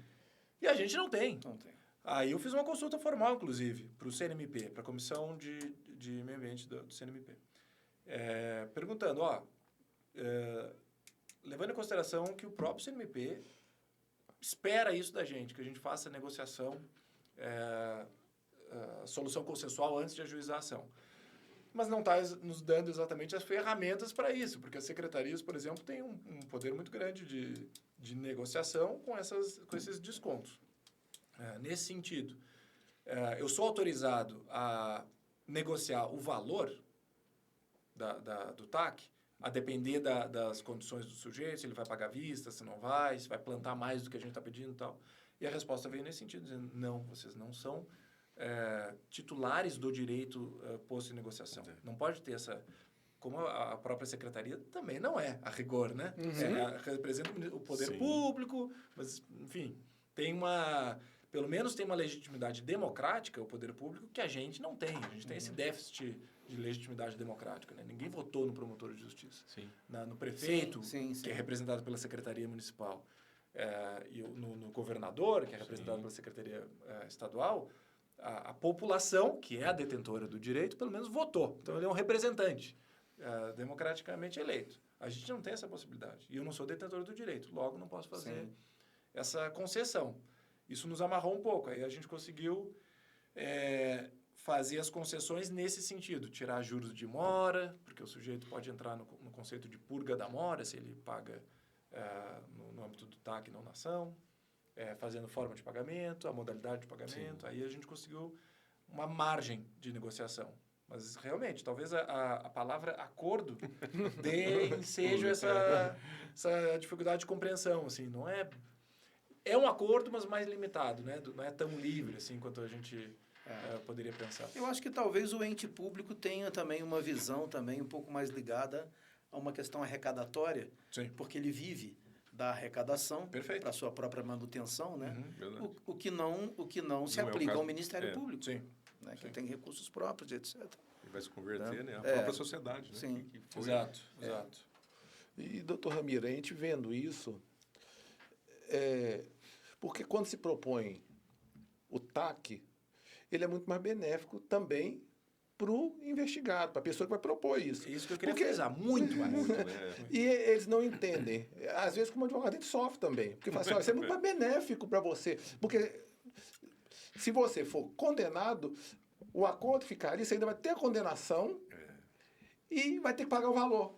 E a gente não tem. Não tem. Aí eu fiz uma consulta formal, inclusive, para o CNMP, para a Comissão de Meio Ambiente do CNMP. Perguntando, levando em consideração que o próprio CNMP espera isso da gente, que a gente faça a negociação, solução consensual antes de ajuizar a ação. Mas não está nos dando exatamente as ferramentas para isso, porque as secretarias, por exemplo, têm um poder muito grande de negociação com esses descontos. Nesse sentido, eu sou autorizado a negociar o valor do TAC, a depender das condições do sujeito, se ele vai pagar à vista, se não vai, se vai plantar mais do que a gente está pedindo e tal. E a resposta veio nesse sentido, dizendo, não, vocês não são titulares do direito posto em negociação. Não pode ter essa... Como a própria secretaria também não é, a rigor, né? Representa o poder público, mas, enfim, pelo menos tem uma legitimidade democrática, o poder público, que a gente não tem. A gente tem esse déficit de legitimidade democrática, né? Ninguém votou no promotor de justiça. No prefeito, que é representado pela secretaria municipal, e no governador, que é representado pela secretaria estadual, a população, que é a detentora do direito, pelo menos votou. Então, ele é um representante democraticamente eleito. A gente não tem essa possibilidade. E eu não sou detentor do direito, logo não posso fazer essa concessão. Isso nos amarrou um pouco. Aí a gente conseguiu fazer as concessões nesse sentido. Tirar juros de mora, porque o sujeito pode entrar no conceito de purga da mora, se ele paga no âmbito do TAC não na ação, fazendo forma de pagamento, a modalidade de pagamento. Aí a gente conseguiu uma margem de negociação. Mas, realmente, talvez a palavra acordo dê ensejo essa dificuldade de compreensão. Assim, não é um acordo, mas mais limitado, né? Não é tão livre assim, quanto a gente poderia pensar. Eu acho que talvez o ente público tenha também uma visão também um pouco mais ligada a uma questão arrecadatória, porque ele vive da arrecadação para a sua própria manutenção, né? O que não se aplica ao Ministério Público. Né? Que tem recursos próprios, etc. E vai se converter, né? A própria sociedade, né? Sim. Exato. E, doutor Ramiro, a gente vendo isso, porque quando se propõe o TAC, ele é muito mais benéfico também para o investigado, para a pessoa que vai propor isso. Isso que eu queria frisar, muito mais. E eles não entendem. Às vezes, como advogado, a gente sofre também. Porque fala assim, isso é muito mais benéfico para você. Porque se você for condenado, o acordo ficaria, você ainda vai ter a condenação e vai ter que pagar o valor.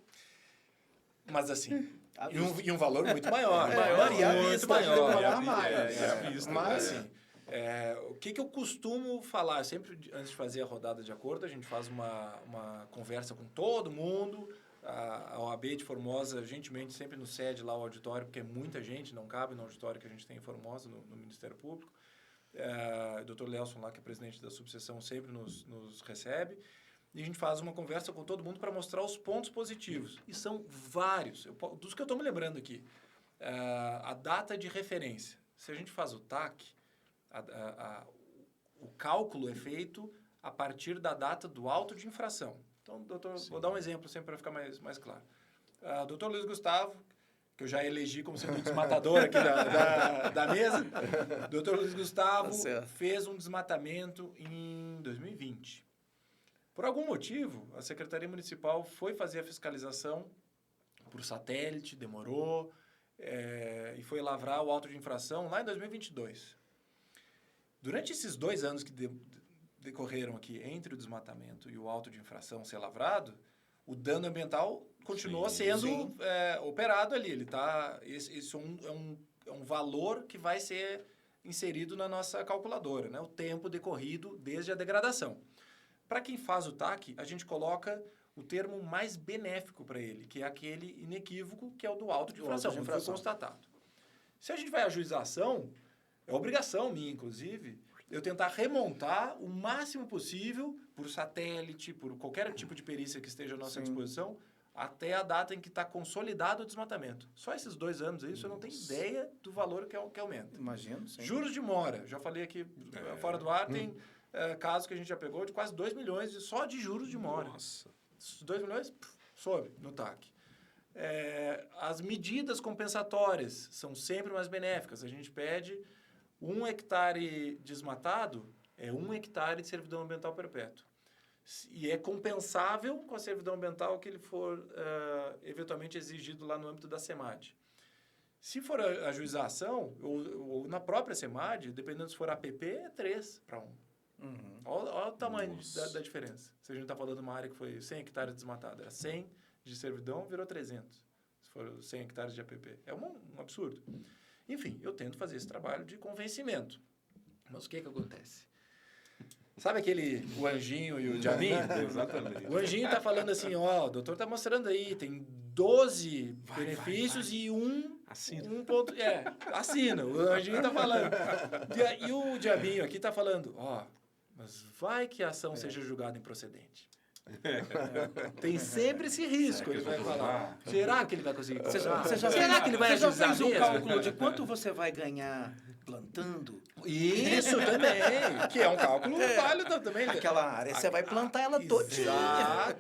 Mas assim, e um valor muito maior. Muito maior. Mas assim, o que eu costumo falar? Sempre antes de fazer a rodada de acordo, a gente faz uma conversa com todo mundo. A OAB de Formosa, gentilmente, sempre nos cede lá o auditório, porque é muita gente, não cabe no auditório que a gente tem em Formosa, no Ministério Público. O doutor Lelson, lá, que é presidente da subseção, sempre nos recebe. E a gente faz uma conversa com todo mundo para mostrar os pontos positivos. E são vários. Dos que eu estou me lembrando aqui. A data de referência. Se a gente faz o TAC, o cálculo é feito a partir da data do auto de infração. Então, doutor, vou dar um exemplo sempre para ficar mais claro. Dr. Luiz Gustavo, que eu já elegi como sendo o desmatador aqui da mesa. Dr. Luiz Gustavo fez um desmatamento em 2020. Por algum motivo, a Secretaria Municipal foi fazer a fiscalização por satélite, demorou, e foi lavrar o auto de infração lá em 2022. Durante esses 2 anos que decorreram aqui entre o desmatamento e o auto de infração ser lavrado, o dano ambiental continuou sendo operado ali. Isso é um valor que vai ser inserido na nossa calculadora, né? O tempo decorrido desde a degradação. Para quem faz o TAC, a gente coloca o termo mais benéfico para ele, que é aquele inequívoco, que é o do auto de infração, que foi constatado. Se a gente vai ajuizar a ação, é obrigação minha, inclusive, eu tentar remontar o máximo possível por satélite, por qualquer tipo de perícia que esteja à nossa disposição, até a data em que está consolidado o desmatamento. Só esses 2 anos aí, você não tem ideia do valor que aumenta. Imagino, sim. Juros de mora. Já falei aqui fora do ar, tem casos que a gente já pegou de quase 2 milhões só de juros de mora. Nossa. 2 milhões, sobe no TAC. As medidas compensatórias são sempre mais benéficas. A gente pede 1 hectare desmatado, 1 hectare de servidão ambiental perpétua. E é compensável com a servidão ambiental que ele for eventualmente exigido lá no âmbito da SEMAD. Se for ajuizar a ação, ou na própria SEMAD, dependendo se for APP, é 3 para 1. Olha o tamanho da diferença. Se a gente está falando de uma área que foi 100 hectares desmatada, era 100 de servidão, virou 300. Se for 100 hectares de APP. É um absurdo. Enfim, eu tento fazer esse trabalho de convencimento. Mas o que acontece? Sabe o anjinho e o diabinho? Exatamente. O anjinho está falando assim, o doutor está mostrando aí, tem 12 benefícios e Assina. ponto... assina. O anjinho está falando. E o diabinho aqui está falando, mas vai que a ação seja julgada improcedente. Tem sempre esse risco, ele vai falar. Será que ele vai conseguir? Será que ele vai ajuizar mesmo? Você já fez um cálculo de quanto você vai ganhar plantando? Isso também, que é um cálculo válido também. Aquela área, você vai plantar ela todinha.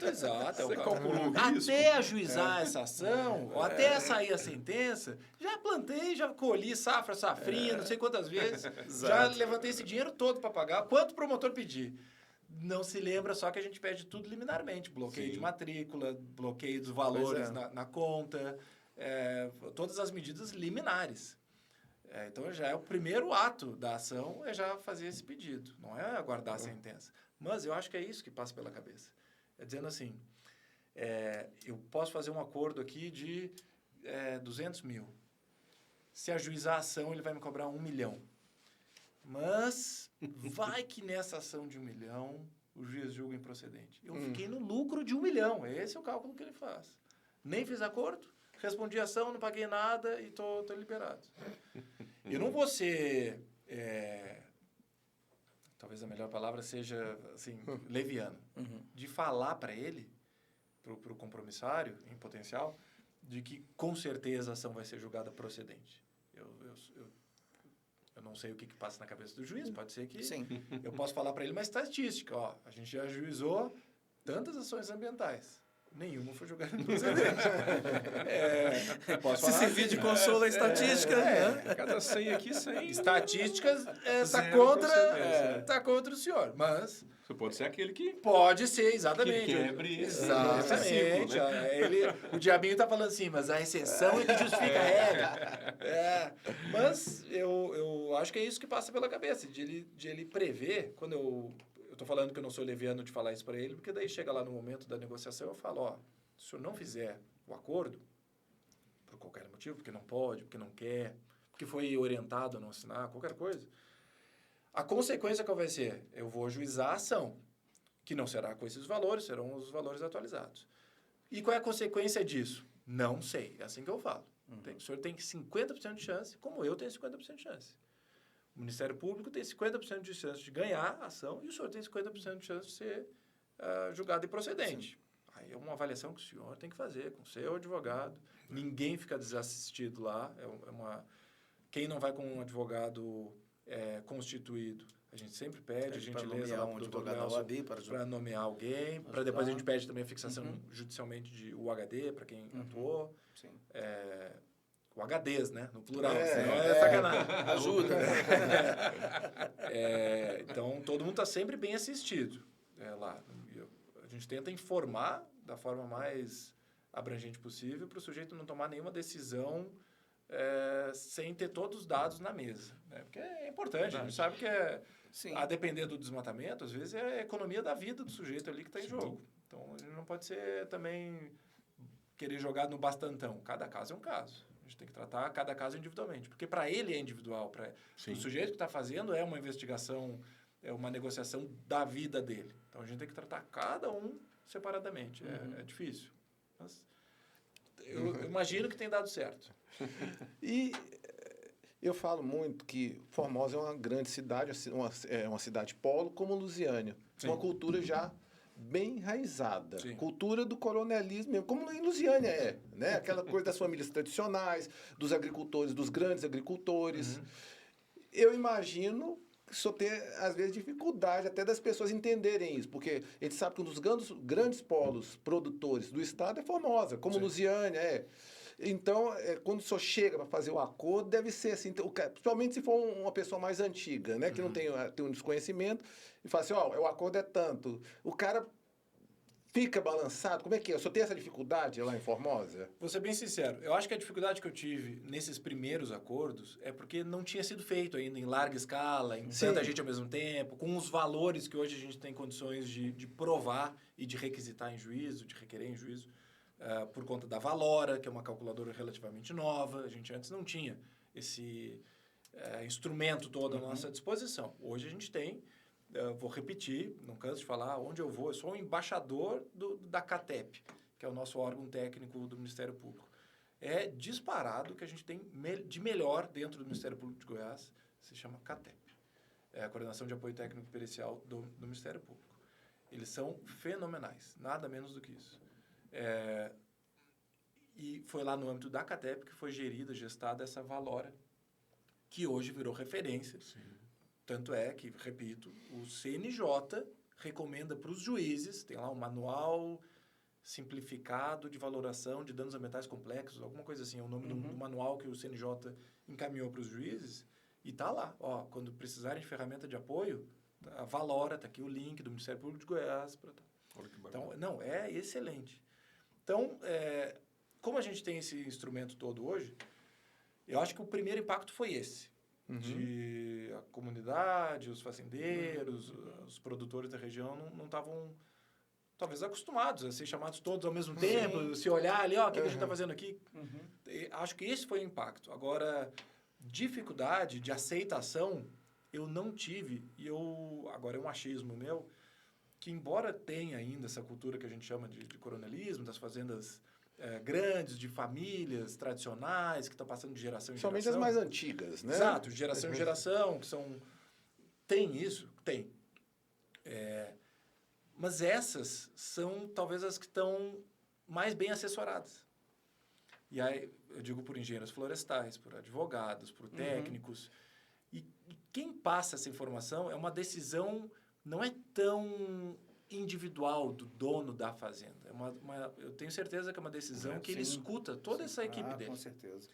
Exato. Você calculou o risco? Até ajuizar essa ação, ou até sair a sentença, já plantei, já colhi safrinha, não sei quantas vezes. Já levantei esse dinheiro todo para pagar. Quanto o promotor pedir? Não se lembra, só que a gente pede tudo liminarmente. Bloqueio de matrícula, bloqueio dos valores na conta, todas as medidas liminares. Então, já é o primeiro ato da ação, é já fazer esse pedido, não é aguardar a sentença. Mas eu acho que é isso que passa pela cabeça. É dizendo assim, eu posso fazer um acordo aqui de 200 mil. Se ajuizar a ação, ele vai me cobrar 1 milhão. Mas vai que nessa ação de 1 milhão o juiz julga improcedente. Eu fiquei no lucro de 1 milhão. Esse é o cálculo que ele faz. Nem fiz acordo, respondi a ação, não paguei nada e tô liberado. Eu não vou ser... talvez a melhor palavra seja assim, leviano. De falar para ele, para o compromissário em potencial, de que com certeza a ação vai ser julgada procedente. Eu não sei o que passa na cabeça do juiz, pode ser que... Sim. Eu posso falar para ele uma estatística, a gente já ajuizou tantas ações ambientais. Nenhuma foi julgada procedente. Se servir de consolo a estatística, né? Cada 100 aqui, 100. Estatísticas tá contra o senhor, mas... Você pode ser aquele que... Pode ser, exatamente. Que quebre exatamente. esse ciclo, né? O diabinho tá falando assim, mas a exceção é que justifica a regra. Mas eu acho que é isso que passa pela cabeça, de ele prever, quando eu estou falando que eu não sou leviano de falar isso para ele, porque daí chega lá no momento da negociação, eu falo, se o senhor não fizer o acordo, por qualquer motivo, porque não pode, porque não quer, porque foi orientado a não assinar, qualquer coisa, a consequência qual vai ser? Eu vou ajuizar a ação, que não será com esses valores, serão os valores atualizados. E qual é a consequência disso? Não sei, é assim que eu falo. O senhor tem 50% de chance, como eu tenho 50% de chance. O Ministério Público tem 50% de chance de ganhar a ação e o senhor tem 50% de chance de ser julgado improcedente. Sim. Aí é uma avaliação que o senhor tem que fazer com o seu advogado. Ninguém fica desassistido lá. Quem não vai com um advogado constituído, A gente sempre pede a para gentileza nomear lá um pro advogado da Nelson OAB para nomear alguém, para ajudar. depois a gente pede também a fixação judicialmente de UHD para quem atuou. Sim. UHDs, né? No plural, É, senão é sacanagem. Ajuda, né? Então, todo mundo está sempre bem assistido lá. A gente tenta informar da forma mais abrangente possível para o sujeito não tomar nenhuma decisão sem ter todos os dados na mesa. Né? Porque é importante, a gente sabe que Sim. a depender do desmatamento, às vezes é a economia da vida do sujeito ali que está em jogo. Então, ele não pode ser também querer jogar no bastantão. Cada caso é um caso. A gente tem que tratar cada caso individualmente. Porque para ele é individual. Para o sujeito que está fazendo é uma investigação, é uma negociação da vida dele. Então, a gente tem que tratar cada um separadamente. É difícil. Mas eu imagino que tem dado certo. E eu falo muito que Formosa é uma grande cidade, uma cidade polo, como Lusiânia. Sim. Uma cultura já bem enraizada. Sim. Cultura do coronelismo mesmo, como em Lusiânia né? Aquela coisa das famílias tradicionais, dos agricultores, dos grandes agricultores. Eu imagino que só tem, às vezes, dificuldade até das pessoas entenderem isso, porque a gente sabe que um dos grandes polos produtores do estado é Formosa, como Lusiânia, Então, quando o senhor chega para fazer o acordo, deve ser assim, principalmente se for uma pessoa mais antiga, né, que não tem um desconhecimento, e fala assim, o acordo é tanto. O cara fica balançado. Como é que é? O senhor tem essa dificuldade lá em Formosa? Vou ser bem sincero, eu acho que a dificuldade que eu tive nesses primeiros acordos é porque não tinha sido feito ainda em larga escala, em tanta gente ao mesmo tempo, com os valores que hoje a gente tem condições de provar e de requisitar em juízo, de requerer em juízo. Por conta da Valora, que é uma calculadora relativamente nova. A gente antes não tinha esse instrumento todo à nossa disposição. Hoje a gente tem, vou repetir, não canso de falar, onde eu vou, eu sou um embaixador da CATEP, que é o nosso órgão técnico do Ministério Público. É disparado que a gente tem de melhor dentro do Ministério Público de Goiás, se chama CATEP. É a Coordenação de Apoio Técnico Pericial do Ministério Público. Eles são fenomenais, nada menos do que isso. E foi lá no âmbito da CATEP que foi gerida, gestada essa Valora, que hoje virou referência. Sim. Tanto é que, repito, o CNJ recomenda para os juízes, tem lá um manual simplificado de valoração de danos ambientais complexos, alguma coisa assim, é o nome do manual que o CNJ encaminhou para os juízes, e está lá, quando precisarem de ferramenta de apoio, a Valora, está aqui o link do Ministério Público de Goiás. Então, não, é excelente. Então, como a gente tem esse instrumento todo hoje, eu acho que o primeiro impacto foi esse. De a comunidade, os fazendeiros, os produtores da região não estavam, talvez, acostumados a ser chamados todos ao mesmo tempo, se olhar ali, o que a gente está fazendo aqui. Acho que esse foi o impacto. Agora, dificuldade de aceitação, eu não tive, e agora é um achismo meu, que embora tenha ainda essa cultura que a gente chama de coronelismo, das fazendas grandes, de famílias tradicionais, que estão passando de geração em geração. Somente as mais antigas, né? Exato, de geração em geração, que são... Tem isso? Tem. Mas essas são talvez as que estão mais bem assessoradas. E aí, eu digo por engenheiros florestais, por advogados, por técnicos. E quem passa essa informação é uma decisão... Não é tão individual do dono da fazenda. Eu tenho certeza que é uma decisão que ele escuta toda essa equipe dele. Com certeza.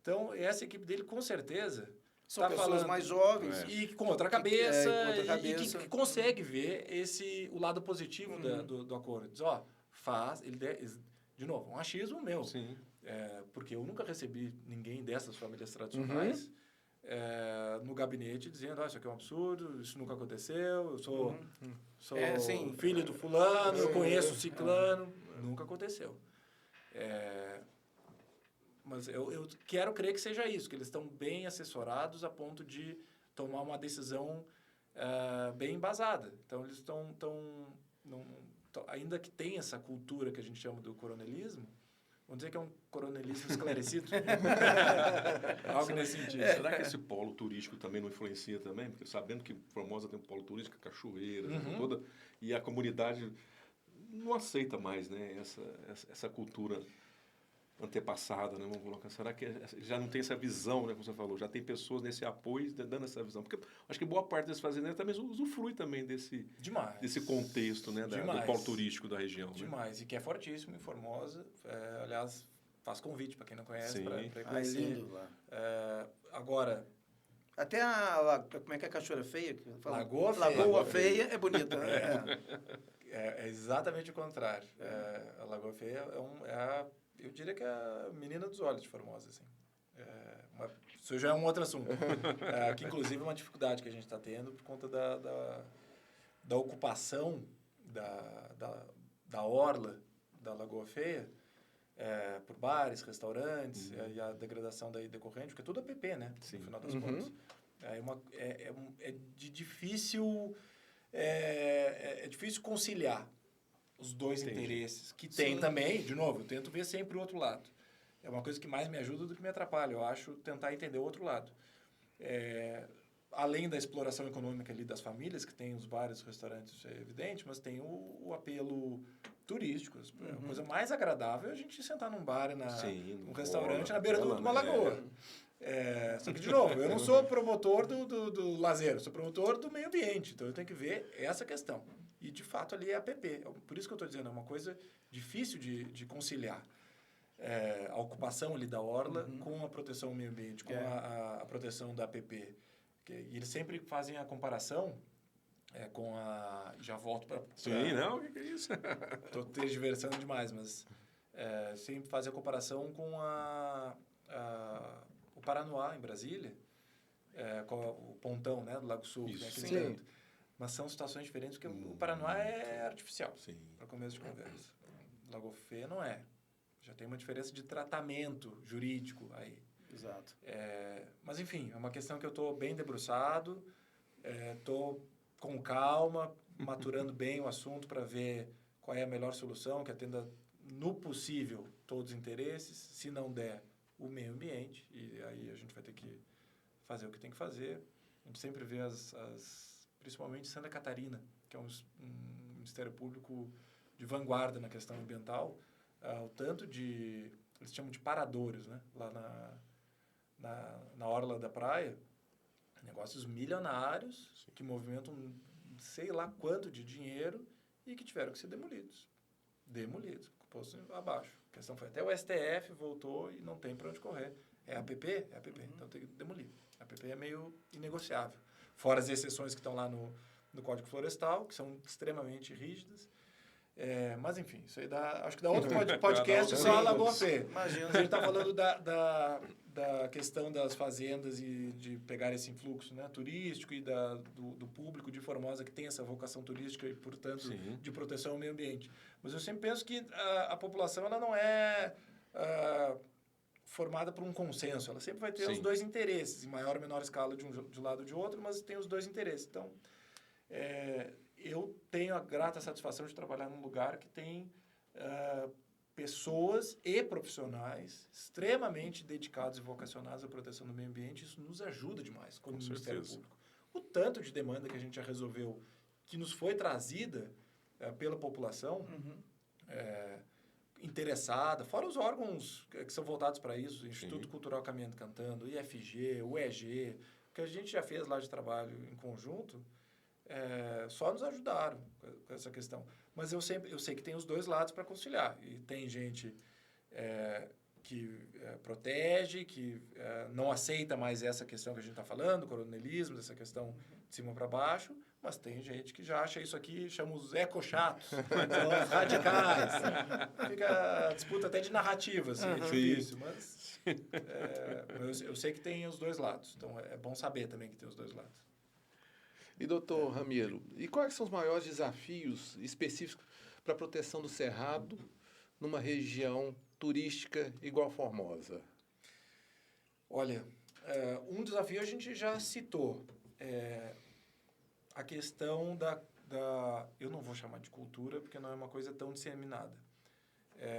Então, essa equipe dele, com certeza, são pessoas mais jovens. E com outra cabeça, e que consegue ver o lado positivo do acordo. Diz, de novo, um achismo meu. Sim. Porque eu nunca recebi ninguém dessas famílias tradicionais... no gabinete dizendo, isso aqui é um absurdo, isso nunca aconteceu, eu sou filho do fulano, eu conheço o ciclano. Nunca aconteceu. Mas eu quero crer que seja isso, que eles estão bem assessorados a ponto de tomar uma decisão bem embasada. Então, eles ainda que tenha essa cultura que a gente chama do coronelismo, vamos dizer que é um coronelismo esclarecido. Algo nesse sentido. Será que esse polo turístico também não influencia também? Porque sabendo que Formosa tem um polo turístico, cachoeira, toda, e a comunidade não aceita mais, né, essa cultura antepassada, né? Vamos colocar. Será que já não tem essa visão, né? Como você falou, já tem pessoas nesse apoio dando essa visão? Porque acho que boa parte desses fazendeiros também usufrui também desse contexto, né? Do polo turístico da região. Demais. Né? E que é fortíssimo em Formosa. Aliás, faço convite para quem não conhece para É conhecer. lindo lá. Agora, até como é que é a Cachoeira Feia? Lagoa Feia. Lagoa Feia é bonita, né? É exatamente o contrário. A Lagoa Feia eu diria que é a menina dos olhos de Formosa, assim. Isso já é um outro assunto. Que, inclusive, é uma dificuldade que a gente está tendo por conta da ocupação da orla da Lagoa Feia por bares, restaurantes, e a degradação daí decorrente, porque tudo é PP, né? Sim. No final das contas. É difícil... É difícil conciliar os dois interesses, que tem também, de novo, eu tento ver sempre o outro lado. É uma coisa que mais me ajuda do que me atrapalha, eu acho, tentar entender o outro lado. Além da exploração econômica ali das famílias, que tem os bares, os restaurantes, é evidente, mas tem o apelo turístico. A coisa mais agradável é a gente sentar num bar, num restaurante, na beira de uma lagoa. Só que, de novo, eu não sou promotor do lazer, eu sou promotor do meio ambiente. Então, eu tenho que ver essa questão. E, de fato, ali é a PP. Por isso que eu estou dizendo, é uma coisa difícil de conciliar. A ocupação ali da orla com a proteção ao meio ambiente, com a proteção da APP. E eles sempre fazem a comparação com a... Já volto para... Sim, não? O que é isso? Estou tergiversando demais, mas sempre fazem a comparação com o Paranoá, em Brasília, com o Pontão, né, do Lago Sul. Isso, que é sim. canto. Mas são situações diferentes, porque o Paranoá é artificial, para começo de conversa. O Lagoa Feia não é. Já tem uma diferença de tratamento jurídico aí. Exato. Mas, enfim, é uma questão que eu estou bem debruçado, estou com calma, maturando bem o assunto para ver qual é a melhor solução, que atenda, no possível, todos os interesses. Se não der, o meio ambiente, e aí a gente vai ter que fazer o que tem que fazer. A gente sempre vê principalmente Santa Catarina, que é um Ministério Público de vanguarda na questão ambiental, o tanto eles chamam de paradouros, né? Lá na orla da praia, negócios milionários que movimentam sei lá quanto de dinheiro e que tiveram que ser demolidos, posto abaixo. A questão foi até o STF voltou e não tem para onde correr. É APP? É APP, então tem que demolir. A APP é meio inegociável. Fora as exceções que estão lá no Código Florestal, que são extremamente rígidas. Mas, enfim, isso aí acho que dá outro podcast só a Lagoa Feia. Imagina. A gente está falando da questão das fazendas e de pegar esse influxo, né, turístico e do público de Formosa que tem essa vocação turística e, portanto, de proteção ao meio ambiente. Mas eu sempre penso que a população ela não é formada por um consenso. Ela sempre vai ter os dois interesses, em maior ou menor escala de um lado ou de outro, mas tem os dois interesses. Então, eu tenho a grata satisfação de trabalhar num lugar que tem pessoas e profissionais extremamente dedicados e vocacionados à proteção do meio ambiente. Isso nos ajuda demais como Ministério Público. O tanto de demanda que a gente já resolveu, que nos foi trazida pela população interessada, fora os órgãos que são voltados para isso, Instituto Cultural Caminhando Cantando, IFG, UEG, que a gente já fez lá de trabalho em conjunto, só nos ajudaram com essa questão. Mas eu sei que tem os dois lados para conciliar. E tem gente que protege, que não aceita mais essa questão que a gente está falando, coronelismo, essa questão de cima para baixo, mas tem gente que já acha isso aqui, chama os eco-chatos, são os radicais. Fica a disputa até de narrativa, assim, é difícil, mas eu sei que tem os dois lados. Então, é bom saber também que tem os dois lados. E, doutor Ramiro, e quais são os maiores desafios específicos para a proteção do cerrado numa região turística igual Formosa? Olha, um desafio a gente já citou. A questão eu não vou chamar de cultura, porque não é uma coisa tão disseminada.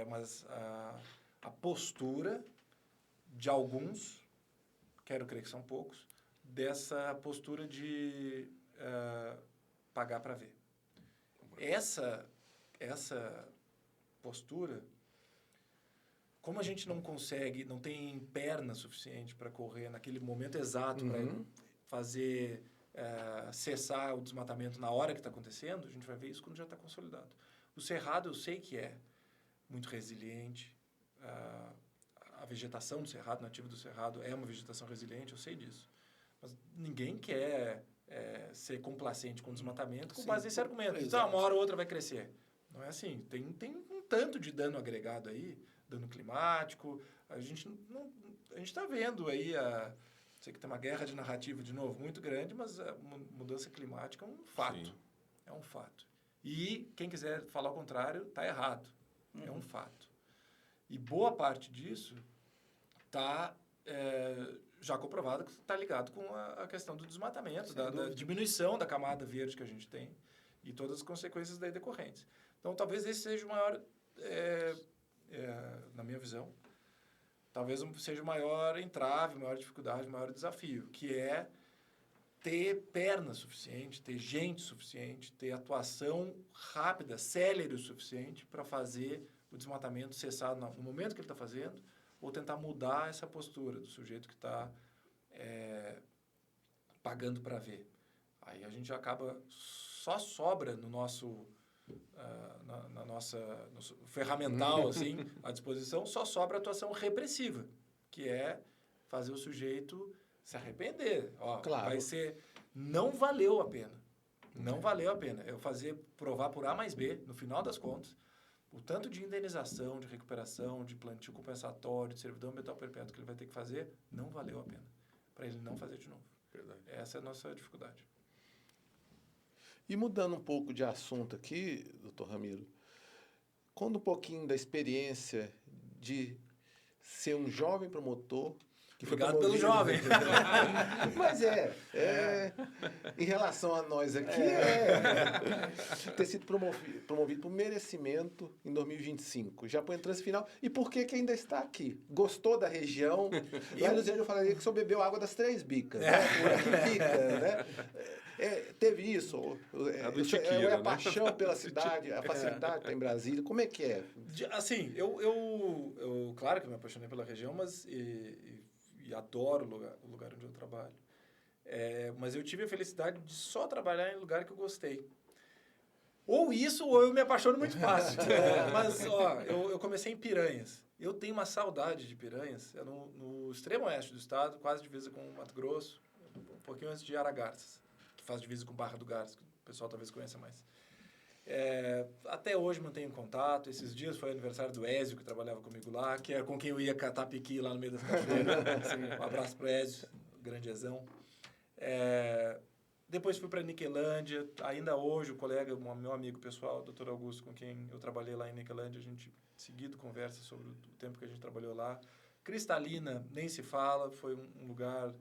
Mas a postura de alguns, quero crer que são poucos, dessa postura de pagar para ver. Essa postura como a gente não consegue, não tem perna suficiente para correr naquele momento exato para fazer cessar o desmatamento na hora que está acontecendo, a gente vai ver isso quando já está consolidado. O cerrado eu sei que é muito resiliente, a vegetação do cerrado, nativa do cerrado, é uma vegetação resiliente, eu sei disso. Mas ninguém quer ser complacente com o desmatamento com base nesse argumento. Então, uma hora ou outra vai crescer. Não é assim. Tem um tanto de dano agregado aí, dano climático. A gente está vendo aí, sei que tem uma guerra de narrativa, de novo, muito grande, mas a mudança climática é um fato. Sim. É um fato. E quem quiser falar o contrário, está errado. É um fato. E boa parte disso está já comprovado que está ligado com a questão do desmatamento, da diminuição da camada verde que a gente tem e todas as consequências daí decorrentes. Então, talvez esse seja o maior, na minha visão, talvez seja o maior entrave, a maior dificuldade, o maior desafio, que é ter perna suficiente, ter gente suficiente, ter atuação rápida, célere o suficiente para fazer o desmatamento cessar no momento que ele está fazendo, ou tentar mudar essa postura do sujeito que está pagando para ver. Aí a gente acaba, só sobra no nosso, na nossa ferramental assim, à disposição, só sobra a atuação repressiva, que é fazer o sujeito se arrepender. Claro. Vai ser, não valeu a pena. Não valeu a pena. Eu provar por A mais B, no final das contas, o tanto de indenização, de recuperação, de plantio compensatório, de servidão ambiental perpétua que ele vai ter que fazer, não valeu a pena. Para ele não fazer de novo. Verdade. Essa é a nossa dificuldade. E mudando um pouco de assunto aqui, doutor Ramiro, conta um pouquinho da experiência de ser um jovem promotor. Obrigado pelo jovem. Mas em relação a nós aqui, ter sido promovido por merecimento em 2025. Já por entrância final. E por que ainda está aqui? Gostou da região? Lá no Zé eu falaria que o senhor bebeu água das Três Bicas. Né? Por aqui fica, né? Teve isso? É a paixão pela cidade, a facilidade para em Brasília. Como é que é? Assim, eu claro que me apaixonei pela região, mas... E adoro o lugar onde eu trabalho. Mas eu tive a felicidade de só trabalhar em lugar que eu gostei. Ou isso, ou eu me apaixono muito fácil. Mas, eu comecei em Piranhas. Eu tenho uma saudade de Piranhas. É no extremo oeste do estado, quase divisa com Mato Grosso, um pouquinho antes de Aragarças, que faz divisa com Barra do Garças, que o pessoal talvez conheça mais. Até hoje mantenho contato. Esses dias foi o aniversário do Ézio, que trabalhava comigo lá, que era com quem eu ia catar piqui lá no meio das cachoeiras. Um abraço pro Ézio, grande Ezão. Depois fui para Niquelândia. Ainda hoje o colega, meu amigo pessoal, o Dr. Augusto, com quem eu trabalhei lá em Niquelândia, a gente seguido conversa sobre o tempo que a gente trabalhou lá. Cristalina, nem se fala, foi um lugar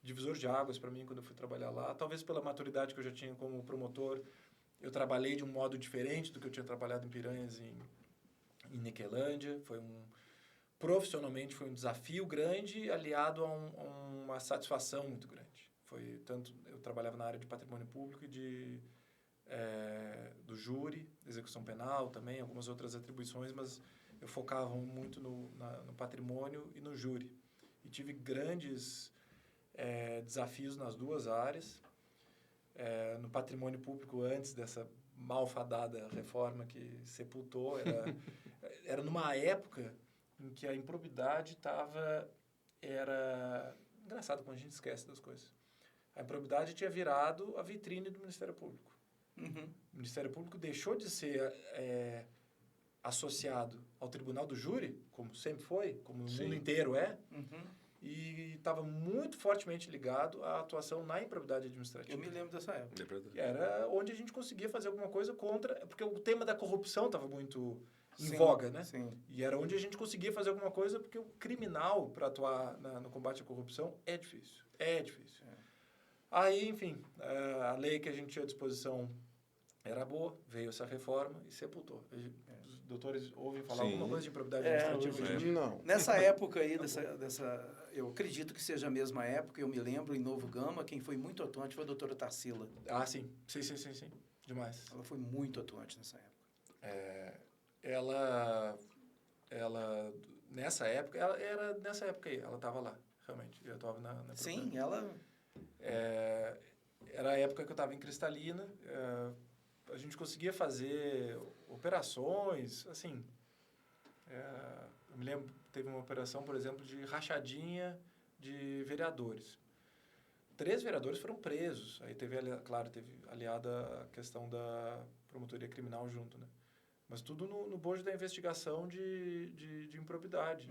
divisor de águas para mim quando eu fui trabalhar lá. Talvez pela maturidade que eu já tinha como promotor, eu trabalhei de um modo diferente do que eu tinha trabalhado em Piranhas em Niquelândia. Profissionalmente foi um desafio grande, aliado a uma satisfação muito grande. Eu trabalhava na área de patrimônio público e do júri, execução penal também, algumas outras atribuições, mas eu focava muito no patrimônio e no júri. E tive grandes desafios nas duas áreas. No patrimônio público, antes dessa malfadada reforma que sepultou, era numa época em que a improbidade era engraçado quando a gente esquece das coisas. A improbidade tinha virado a vitrine do Ministério Público. O Ministério Público deixou de ser associado ao Tribunal do Júri, como sempre foi, como o mundo inteiro é, e estava muito fortemente ligado à atuação na improbidade administrativa. Eu me lembro dessa época. Era onde a gente conseguia fazer alguma coisa contra... Porque o tema da corrupção estava muito em voga, né? Sim. E era onde a gente conseguia fazer alguma coisa, porque o criminal, para atuar no combate à corrupção, é difícil. Aí, enfim, a lei que a gente tinha à disposição era boa, veio essa reforma e sepultou. Os doutores ouvem falar alguma coisa de improbidade administrativa hoje em dia? Não. Nessa época aí, eu acredito que seja a mesma época, eu me lembro, em Novo Gama, quem foi muito atuante foi a doutora Tarsila. Sim. Demais. Ela foi muito atuante nessa época. Ela nessa época, nessa época aí, ela estava lá, realmente. Eu estava na Sim, ela... Era a época que eu estava em Cristalina. A gente conseguia fazer operações, assim... eu me lembro, teve uma operação, por exemplo, de rachadinha de vereadores. 3 vereadores foram presos. Aí teve aliada a questão da promotoria criminal junto, né? Mas tudo no bojo da investigação de improbidade.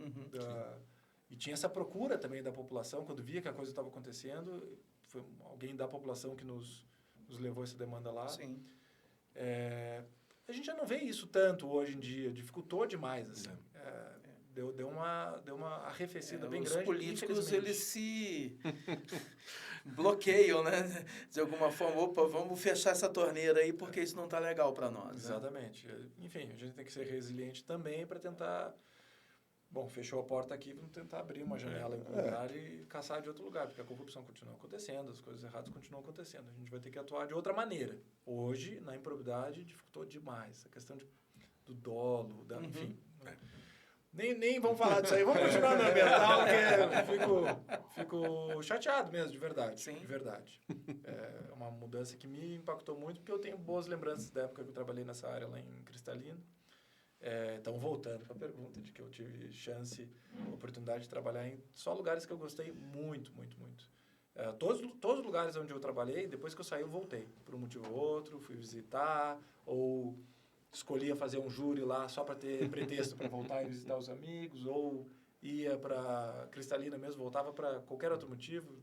E tinha essa procura também da população, quando via que a coisa estava acontecendo, foi alguém da população que nos levou essa demanda lá. Sim. A gente já não vê isso tanto hoje em dia, dificultou demais, assim. Deu uma arrefecida bem grande. Os políticos, eles se bloqueiam, né? De alguma forma, opa, vamos fechar essa torneira aí, porque isso não está legal para nós. Exatamente. Né? Enfim, a gente tem que ser resiliente também para tentar... Bom, fechou a porta aqui, vamos tentar abrir uma janela em algum lugar e caçar de outro lugar, porque a corrupção continua acontecendo, as coisas erradas continuam acontecendo. A gente vai ter que atuar de outra maneira. Hoje, na improbidade, dificultou demais. A questão do dolo, enfim... Nem vamos falar disso aí, vamos continuar no ambiental, porque fico chateado mesmo, de verdade. Sim. De verdade. É uma mudança que me impactou muito, porque eu tenho boas lembranças da época que eu trabalhei nessa área lá em Cristalina. Então, voltando para a pergunta de que eu tive oportunidade de trabalhar em só lugares que eu gostei muito, muito, muito. Todos os lugares onde eu trabalhei, depois que eu saí, eu voltei. Por um motivo ou outro, fui visitar, ou... escolhia fazer um júri lá só para ter pretexto para voltar e visitar os amigos, ou ia para Cristalina mesmo, voltava para qualquer outro motivo,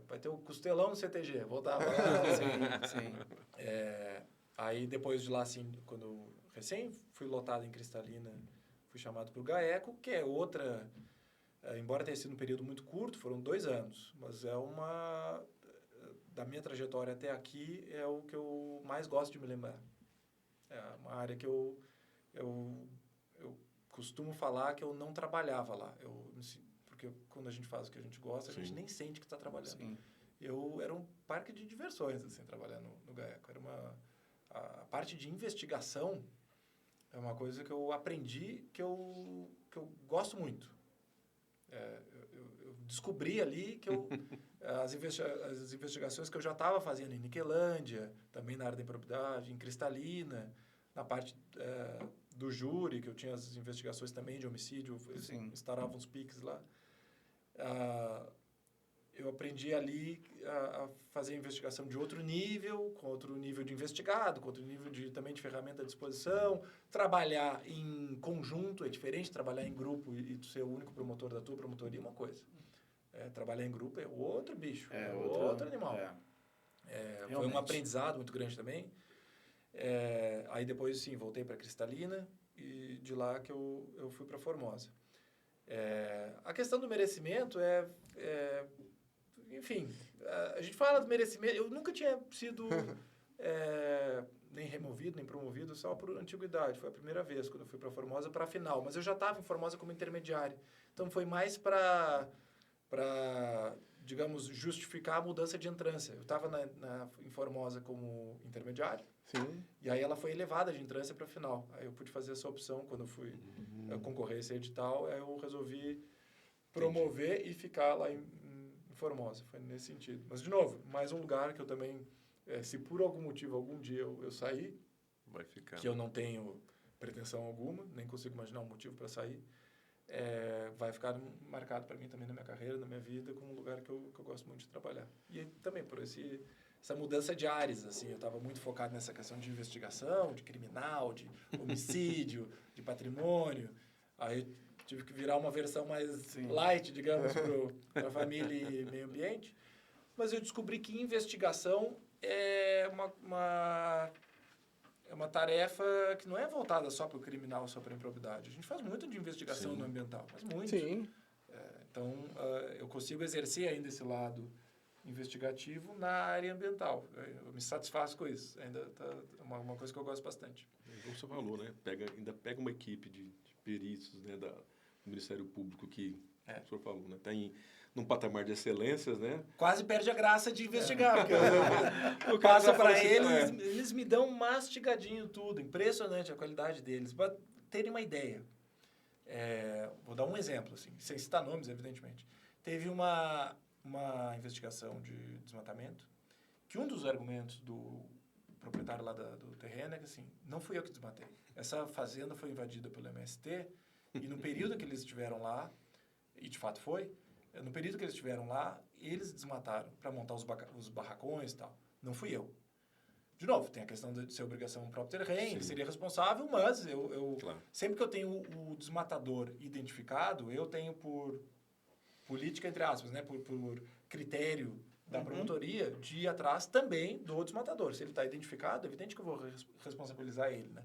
para ter o costelão no CTG, voltava lá. Sim. Aí depois de lá, assim, quando recém fui lotado em Cristalina, fui chamado para o GAECO, que é outra, embora tenha sido um período muito curto, foram 2 anos, mas da minha trajetória até aqui, é o que eu mais gosto de me lembrar. É uma área que eu costumo falar que eu não trabalhava lá. Porque quando a gente faz o que a gente gosta, a gente nem sente que está trabalhando. Sim. Era um parque de diversões, assim, trabalhar no GAECO. A parte de investigação é uma coisa que eu aprendi que eu gosto muito. Eu descobri ali que as investigações que eu já estava fazendo em Niquelândia, também na área da improbidade, em Cristalina, na parte do júri, que eu tinha as investigações também de homicídio, instauravam os piques lá. Eu aprendi ali a fazer investigação de outro nível, com outro nível de investigado, com outro nível também de ferramenta à disposição. Trabalhar em conjunto é diferente, trabalhar em grupo e ser o único promotor da tua promotoria é uma coisa. Trabalhar em grupo é outro bicho, outro animal. Foi um aprendizado muito grande também. Aí depois, sim, voltei para Cristalina e de lá que eu fui para Formosa. A questão do merecimento enfim, a gente fala do merecimento. Eu nunca tinha sido nem removido, nem promovido, só por antiguidade. Foi a primeira vez quando eu fui para Formosa para a final. Mas eu já estava em Formosa como intermediário. Então, foi mais para digamos, justificar a mudança de entrância. Eu estava em Formosa como intermediário. Sim. E aí ela foi elevada de entrância para a final. Aí eu pude fazer essa opção quando eu fui concorrer a esse edital. Aí eu resolvi promover e ficar lá em Formosa. Foi nesse sentido. Mas, de novo, mais um lugar que eu também, se por algum motivo, algum dia eu sair, vai ficar. Que eu não tenho pretensão alguma, nem consigo imaginar um motivo para sair, vai ficar marcado para mim também na minha carreira, na minha vida, como um lugar que eu gosto muito de trabalhar. E também por essa mudança de áreas, assim, eu estava muito focado nessa questão de investigação, de criminal, de homicídio, de patrimônio. Aí tive que virar uma versão mais light, digamos, para a família e meio ambiente. Mas eu descobri que investigação é uma tarefa que não é voltada só para o criminal, só para a improbidade. A gente faz muito de investigação no ambiental, faz muito. Sim. Então, eu consigo exercer ainda esse lado investigativo na área ambiental. Eu me satisfaço com isso. Ainda é uma coisa que eu gosto bastante. Como você falou, né? Ainda pega uma equipe de peritos, né, do Ministério Público que, o senhor falou, né? Está num patamar de excelências, né? Quase perde a graça de investigar, porque eu passo para eles, eles me dão mastigadinho tudo. Impressionante a qualidade deles. Para terem uma ideia, Vou dar um exemplo, assim, sem citar nomes, evidentemente. Teve uma investigação de desmatamento que um dos argumentos do proprietário lá do terreno é que, assim, não fui eu que desmatei. Essa fazenda foi invadida pelo MST e no período que eles estiveram lá, e de fato foi, no período que eles estiveram lá, eles desmataram para montar os barracões e tal. Não fui eu. De novo, tem a questão de ser obrigação do próprio terreno, que seria responsável, mas Claro. sempre que eu tenho o desmatador identificado, eu tenho por política, entre aspas, né, por critério da promotoria, de ir atrás também do desmatador. Se ele está identificado, é evidente que eu vou responsabilizar ele, né,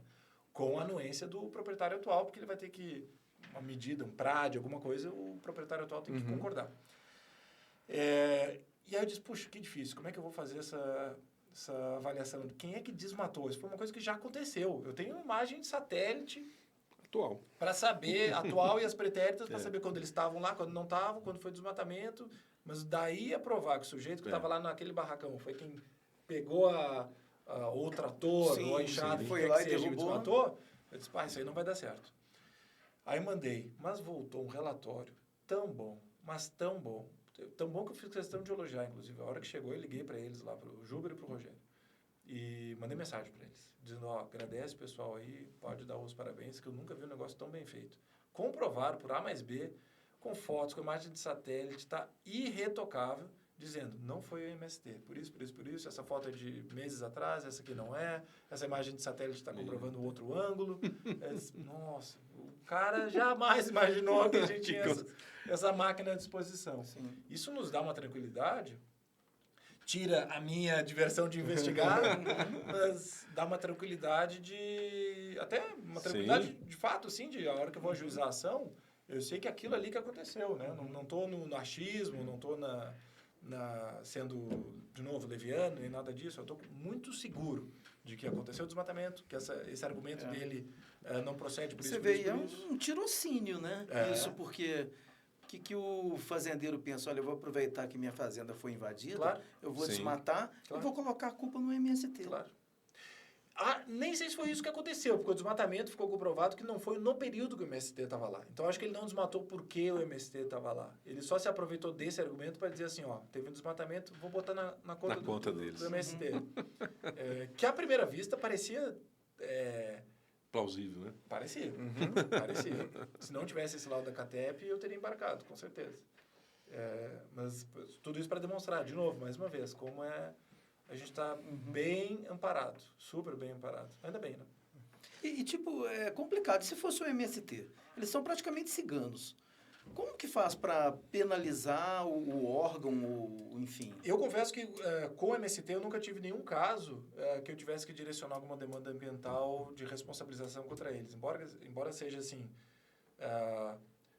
com a anuência do proprietário atual, porque ele vai ter que, uma medida, um PRAD, alguma coisa, o proprietário atual tem que concordar. E aí eu disse, puxa, que difícil, como é que eu vou fazer essa avaliação de quem é que desmatou? Isso foi uma coisa que já aconteceu. Eu tenho uma imagem de satélite Atual. Para saber, atual e as pretéritas, para saber quando eles estavam lá, quando não estavam, quando foi desmatamento. Mas daí a provar que o sujeito que estava lá naquele barracão foi quem pegou o trator, ou a enxada, foi lá e derrubou. Desmatou, eu disse, isso aí não vai dar certo. Aí mandei, mas voltou um relatório tão bom, mas tão bom que eu fiz questão de elogiar, inclusive. A hora que chegou, eu liguei para eles lá, para o Júber e para o Rogério. E mandei mensagem para eles, dizendo, agradece o pessoal aí, pode dar os parabéns, que eu nunca vi um negócio tão bem feito. Comprovaram por A mais B, com fotos, com imagem de satélite, está irretocável, dizendo, não foi o MST, por isso, essa foto é de meses atrás, essa aqui não é, essa imagem de satélite está comprovando outro ângulo. Nossa, o cara jamais imaginou que a gente tinha essa máquina à disposição. Sim. Isso nos dá uma tranquilidade, tira a minha diversão de investigar, mas dá uma tranquilidade até uma tranquilidade de fato, assim, de a hora que eu vou ajuizar a ação, eu sei que aquilo ali que aconteceu, né? Não estou no achismo, não estou sendo, de novo, leviano, nem nada disso. Eu estou muito seguro de que aconteceu o desmatamento, que esse argumento dele não procede por isso. Você vê, é um tirocínio, né? Isso porque... que o fazendeiro pensa, olha, eu vou aproveitar que minha fazenda foi invadida, eu vou desmatar, eu vou colocar a culpa no MST. Claro. Nem sei se foi isso que aconteceu, porque o desmatamento ficou comprovado que não foi no período que o MST estava lá. Então, acho que ele não desmatou porque o MST estava lá. Ele só se aproveitou desse argumento para dizer assim, teve um desmatamento, vou botar na conta deles. Do MST. Que, à primeira vista, parecia... plausível, né? Parecia. Parecia. Se não tivesse esse laudo da CATEP, eu teria embarcado, com certeza. Mas tudo isso para demonstrar, de novo, mais uma vez, como a gente está bem amparado, super bem amparado. Ainda bem, né? E, tipo, é complicado. Se fosse o MST, eles são praticamente ciganos. Como que faz para penalizar o órgão, enfim? Eu confesso que com o MST eu nunca tive nenhum caso que eu tivesse que direcionar alguma demanda ambiental de responsabilização contra eles. Embora seja assim,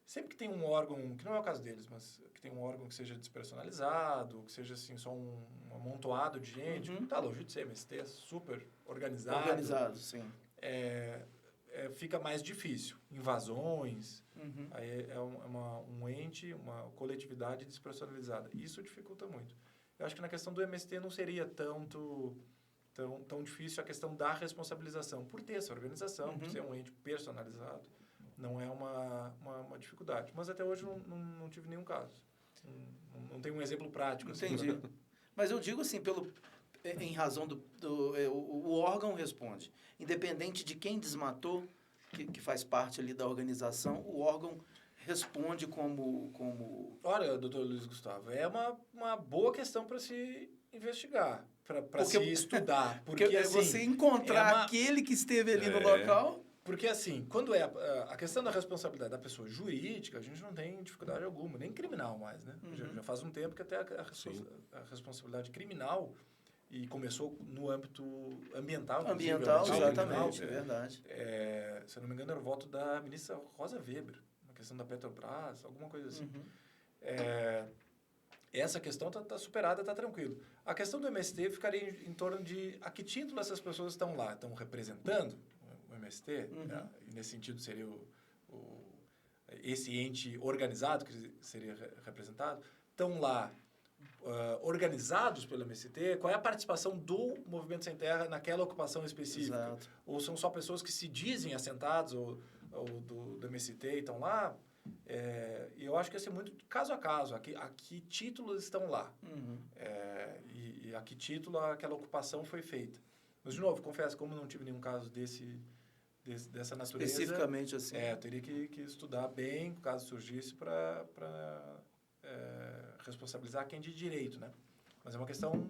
sempre que tem um órgão, que não é o caso deles, mas que tem um órgão que seja despersonalizado, que seja assim, só um amontoado de gente, tá longe de ser MST, é super organizado. Organizado, sim. Fica mais difícil. Invasões, aí é um ente, uma coletividade despersonalizada. Isso dificulta muito. Eu acho que na questão do MST não seria tão difícil a questão da responsabilização. Por ter essa organização, por ser um ente personalizado, não é uma dificuldade. Mas até hoje não tive nenhum caso. Não tem um exemplo prático. Entendi. Assim, Mas eu digo assim, em razão o órgão responde. Independente de quem desmatou, que faz parte ali da organização, o órgão responde como... Olha, doutor Luiz Gustavo, é uma boa questão para se investigar, para se estudar. Porque assim, você encontrar aquele que esteve ali no local... Porque assim, quando é a questão da responsabilidade da pessoa jurídica, a gente não tem dificuldade alguma, nem criminal mais, né? Já faz um tempo que até a responsabilidade criminal... E começou no âmbito ambiental. Ambiental, exatamente, é verdade. Se eu não me engano, era o voto da ministra Rosa Weber, uma questão da Petrobras, alguma coisa assim. Essa questão está superada, está tranquilo. A questão do MST ficaria em torno de a que título essas pessoas estão lá? Estão representando o MST? E nesse sentido seria esse ente organizado que seria representado? Estão lá organizados pelo MST, qual é a participação do Movimento Sem Terra naquela ocupação específica? Exato. Ou são só pessoas que se dizem assentados ou do MST estão lá, e eu acho que ia ser muito caso a caso, a que títulos estão lá, e a que título aquela ocupação foi feita. Mas, de novo, confesso, como não tive nenhum caso dessa natureza... Especificamente assim. Eu teria que estudar bem, caso surgisse, para responsabilizar quem de direito, né? Mas é uma questão,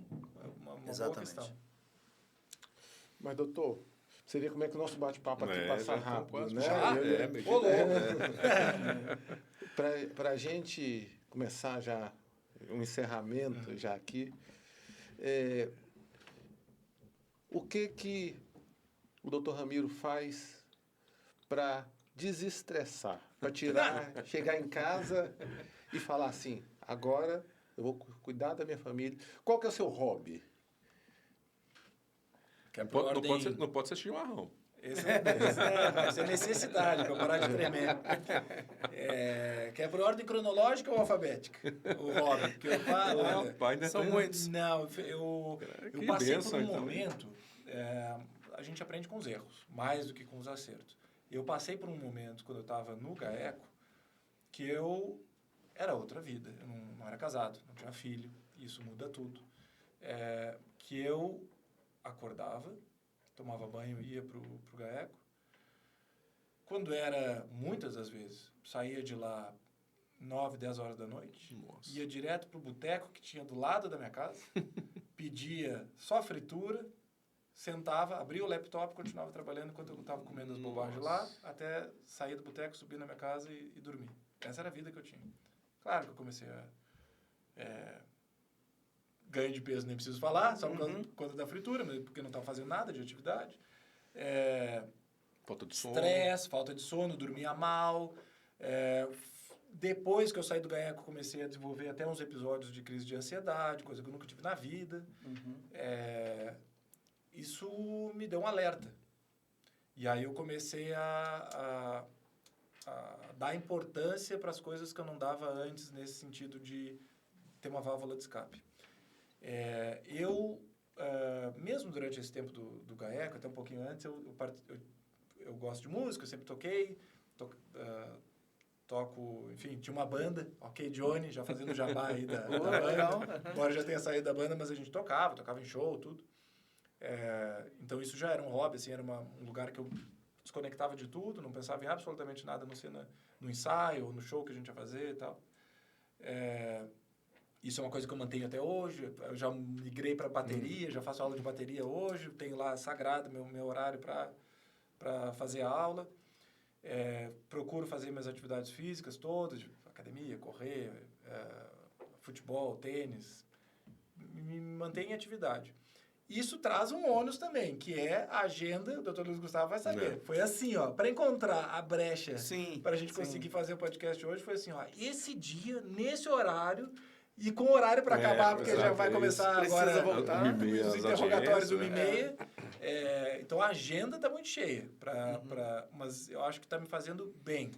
uma boa questão. Mas, doutor, você vê como é que o nosso bate-papo aqui passa rápido, né? Para a gente começar já um encerramento já aqui, o que o doutor Ramiro faz para desestressar, para chegar em casa e falar assim, agora eu vou cuidar da minha família. Qual que é o seu hobby? Não pode ser chimarrão. Isso é necessidade para parar de tremer. Quer por ordem cronológica ou alfabética? O hobby. Que eu falo, são muitos. Não, eu passei por um momento... a gente aprende com os erros, mais do que com os acertos. Eu passei por um momento, quando eu estava no GAECO, que eu era outra vida. Eu não era casado, não tinha filho, isso muda tudo. Que eu acordava, tomava banho e ia pro GAECO. Quando era, muitas das vezes, saía de lá 9, 10 horas da noite, ia direto pro boteco que tinha do lado da minha casa, pedia só fritura, sentava, abria o laptop, continuava trabalhando enquanto eu estava comendo as bobagens lá, até sair do boteco, subir na minha casa e dormir. Essa era a vida que eu tinha. Claro que eu comecei ganho de peso, nem preciso falar, só por conta da fritura, mas porque não estava fazendo nada de atividade. Falta de sono. Estresse, falta de sono, dormia mal. Depois que eu saí do GAECO, comecei a desenvolver até uns episódios de crise de ansiedade, coisa que eu nunca tive na vida. Isso me deu um alerta. E aí eu comecei a dar importância para as coisas que eu não dava antes, nesse sentido de ter uma válvula de escape. Mesmo durante esse tempo do GAECO, até um pouquinho antes, eu gosto de música, eu sempre toquei, toco, enfim, tinha uma banda, Ok Johnny, já fazendo jabá aí da banda. Legal. Embora já tenha saído da banda, mas a gente tocava em show, tudo. Então isso já era um hobby, assim, era um lugar que eu desconectava de tudo, não pensava em absolutamente nada, não sei no ensaio ou no show que a gente ia fazer e tal. Isso é uma coisa que eu mantenho até hoje. Eu já migrei para bateria, já faço aula de bateria hoje, tenho lá sagrado meu horário para fazer a aula. Procuro fazer minhas atividades físicas todas, academia, correr, futebol, tênis, me mantenho em atividade. Isso traz um ônus também, que é a agenda, o Dr. Luiz Gustavo vai saber. Foi assim, para encontrar a brecha para a gente conseguir fazer o podcast hoje, foi assim, esse dia, nesse horário, e com horário para acabar, porque já vai começar agora voltar, os interrogatórios 1h30. Então a agenda está muito cheia, mas eu acho que está me fazendo bem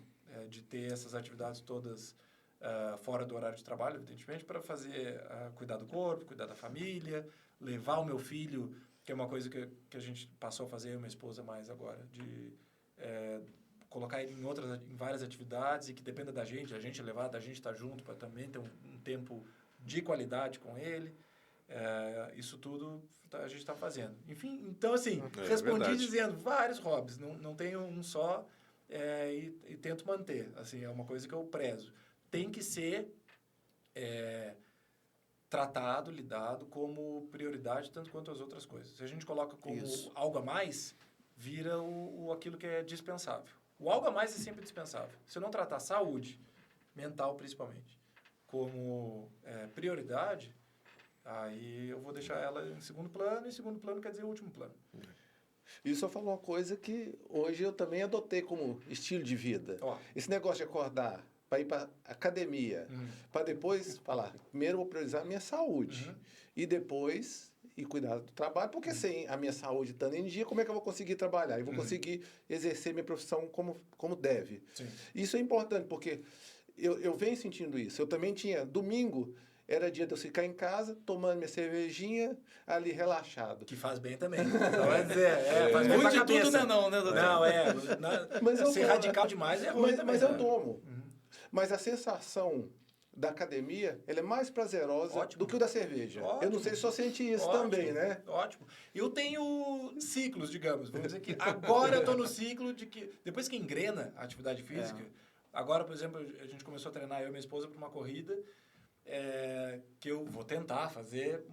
de ter essas atividades todas fora do horário de trabalho, evidentemente, para cuidar do corpo, cuidar da família, levar o meu filho, que é uma coisa que a gente passou a fazer, eu e minha esposa mais agora, de colocar ele em várias atividades e que dependa da gente levar, da gente estar junto para também ter um tempo de qualidade com ele. Isso tudo a gente está fazendo. Enfim, então assim, respondi dizendo vários hobbies, não tenho um só e tento manter. Assim, é uma coisa que eu prezo. Tem que ser tratado, lidado como prioridade, tanto quanto as outras coisas. Se a gente coloca como algo a mais, vira aquilo que é dispensável. O algo a mais é sempre dispensável. Se eu não tratar saúde, mental principalmente, como prioridade, aí eu vou deixar ela em segundo plano, e segundo plano quer dizer último plano. Isso só falou uma coisa que hoje eu também adotei como estilo de vida. Esse negócio de acordar para ir para academia, para depois falar, primeiro eu vou priorizar a minha saúde e depois ir cuidar do trabalho, porque sem a minha saúde estando em dia, como é que eu vou conseguir trabalhar? Eu vou conseguir exercer minha profissão como deve. Sim. Isso é importante, porque eu venho sentindo isso. Eu também tinha, domingo, era dia de eu ficar em casa, tomando minha cervejinha, ali relaxado. Que faz bem também. Não vai dizer, faz bem pra de cabeça. tudo não, né, doutor? Não, Mas eu ser tomo, radical demais é ruim também. mas eu tomo. Mas a sensação da academia, ela é mais prazerosa do que o da cerveja. Eu não sei se só sente isso também, né? Ótimo. Eu tenho ciclos, digamos. Vamos dizer que agora eu estou no ciclo de que... Depois que engrena a atividade física... Agora, por exemplo, a gente começou a treinar, eu e minha esposa, para uma corrida que eu vou tentar fazer,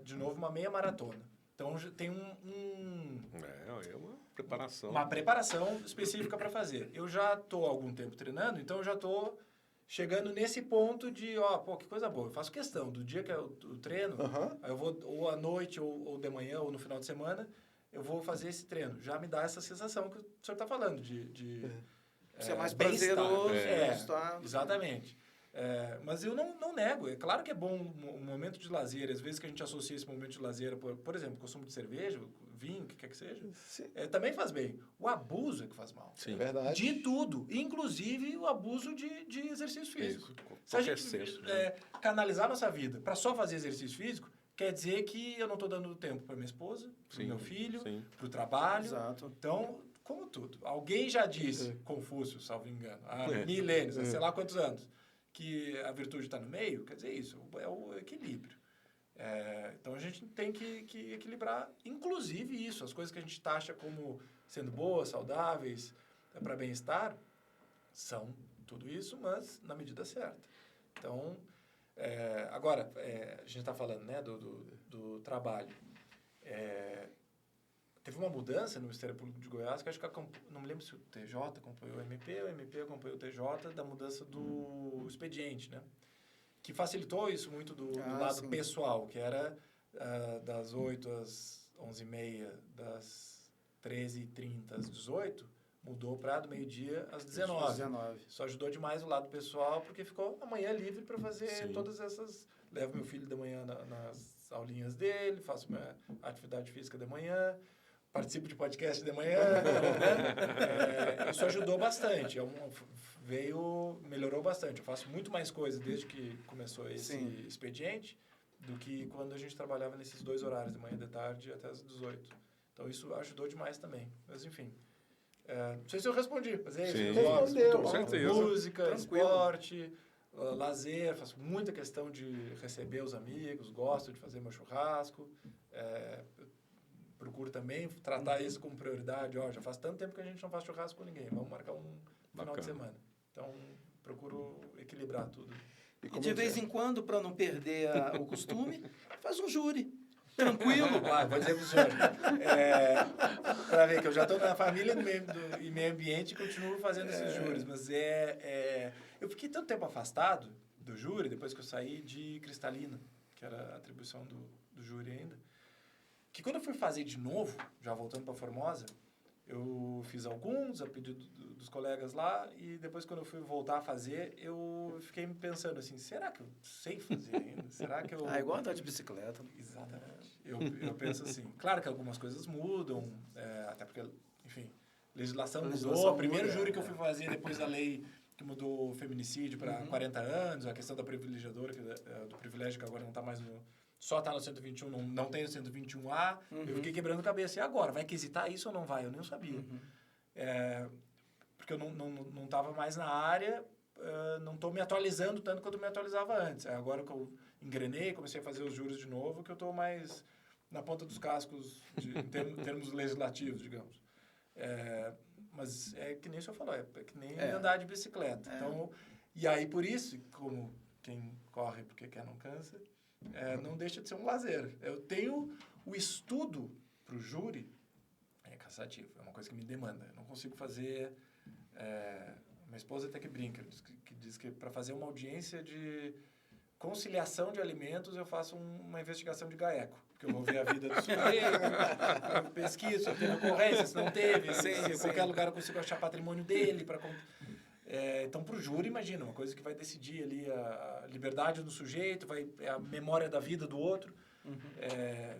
de novo, uma meia maratona. Então, tem uma preparação. Uma preparação específica para fazer. Eu já estou há algum tempo treinando, então eu já estou chegando nesse ponto de, que coisa boa. Eu faço questão do dia que eu treino, aí eu vou ou à noite, ou de manhã, ou no final de semana, eu vou fazer esse treino. Já me dá essa sensação que o senhor está falando, de ser mais prazeroso. Exatamente. Mas eu não nego. É claro que é bom um momento de lazer. Às vezes que a gente associa esse momento de lazer, por exemplo, consumo de cerveja, vinho, o que quer que seja, também faz bem. O abuso é que faz mal. Sim, verdade. De tudo. Inclusive o abuso de exercício físico. Se a gente canalizar nossa vida para só fazer exercício físico, quer dizer que eu não estou dando tempo para minha esposa, para o meu filho, para o trabalho. Exato. Então, como tudo. Alguém já disse, Confúcio, salvo engano, há milênios, sei lá quantos anos, que a virtude está no meio. Quer dizer, isso é o equilíbrio. Então, a gente tem que equilibrar, inclusive isso, as coisas que a gente taxa como sendo boas, saudáveis, para bem-estar, são tudo isso, mas na medida certa. Então, agora, a gente está falando, né, do trabalho. Teve uma mudança no Ministério Público de Goiás, que acho que não me lembro se o TJ acompanhou o MP acompanhou o TJ, da mudança do expediente, né? Que facilitou isso muito do lado pessoal, que era das 8 às 11h30, das 13h30 às 18h, mudou para do meio-dia às 19h. Isso ajudou demais o lado pessoal, porque ficou a manhã livre para fazer todas essas... Levo meu filho de manhã nas aulinhas dele, faço minha atividade física de manhã, participo de podcast de manhã. Isso ajudou bastante. Melhorou bastante. Eu faço muito mais coisa desde que começou esse expediente do que quando a gente trabalhava nesses 2 horários, de manhã e de tarde até as 18h. Então, isso ajudou demais também. Mas, enfim. Não sei se eu respondi, mas é isso. Respondeu. Com certeza. Música, esporte, lazer. Faço muita questão de receber os amigos, gosto de fazer meu churrasco. Procuro também tratar isso como prioridade. Já faz tanto tempo que a gente não faz churrasco com ninguém. Vamos marcar um final de semana. Então, procuro equilibrar tudo. E de vez em quando, para não perder o costume, faz um júri. Tranquilo. Vou dizer para o senhor. Para ver que eu já estou na família e meio ambiente e continuo fazendo esses júris. Mas eu fiquei tanto tempo afastado do júri, depois que eu saí de Cristalina, que era a atribuição do júri ainda, que quando eu fui fazer de novo, já voltando para Formosa, eu fiz alguns a pedido dos colegas lá, e depois quando eu fui voltar a fazer, eu fiquei pensando assim, será que eu sei fazer ainda? Será que eu... igual andar de bicicleta. Exatamente. Eu penso assim, claro que algumas coisas mudam, até porque, enfim, legislação mudou. O primeiro júri que eu fui fazer depois da lei que mudou o feminicídio para 40 anos, a questão da privilegiadora, do privilégio que agora não está mais só está no 121, não tem o 121A, eu fiquei quebrando a cabeça. E agora? Vai quisitar isso ou não vai? Eu nem sabia. Porque eu não estava mais na área, não estou me atualizando tanto quanto eu me atualizava antes. Agora que eu engrenei, comecei a fazer os juros de novo, que eu estou mais na ponta dos cascos em termos legislativos, digamos. Mas é que nem o senhor falou, é que nem andar de bicicleta. Então, e aí, por isso, como quem corre porque quer não cansa, não deixa de ser um lazer. Eu tenho o estudo para o júri, é cansativo, é uma coisa que me demanda. Eu não consigo fazer... minha esposa até que brinca, que diz que para fazer uma audiência de conciliação de alimentos, eu faço uma investigação de GAECO. Porque eu vou ver a vida do sujeito, eu pesquiso, se teve ocorrência, se não teve, se em qualquer lugar eu consigo achar patrimônio dele. Então, para o júri, imagina, uma coisa que vai decidir ali a liberdade do sujeito, a memória da vida do outro.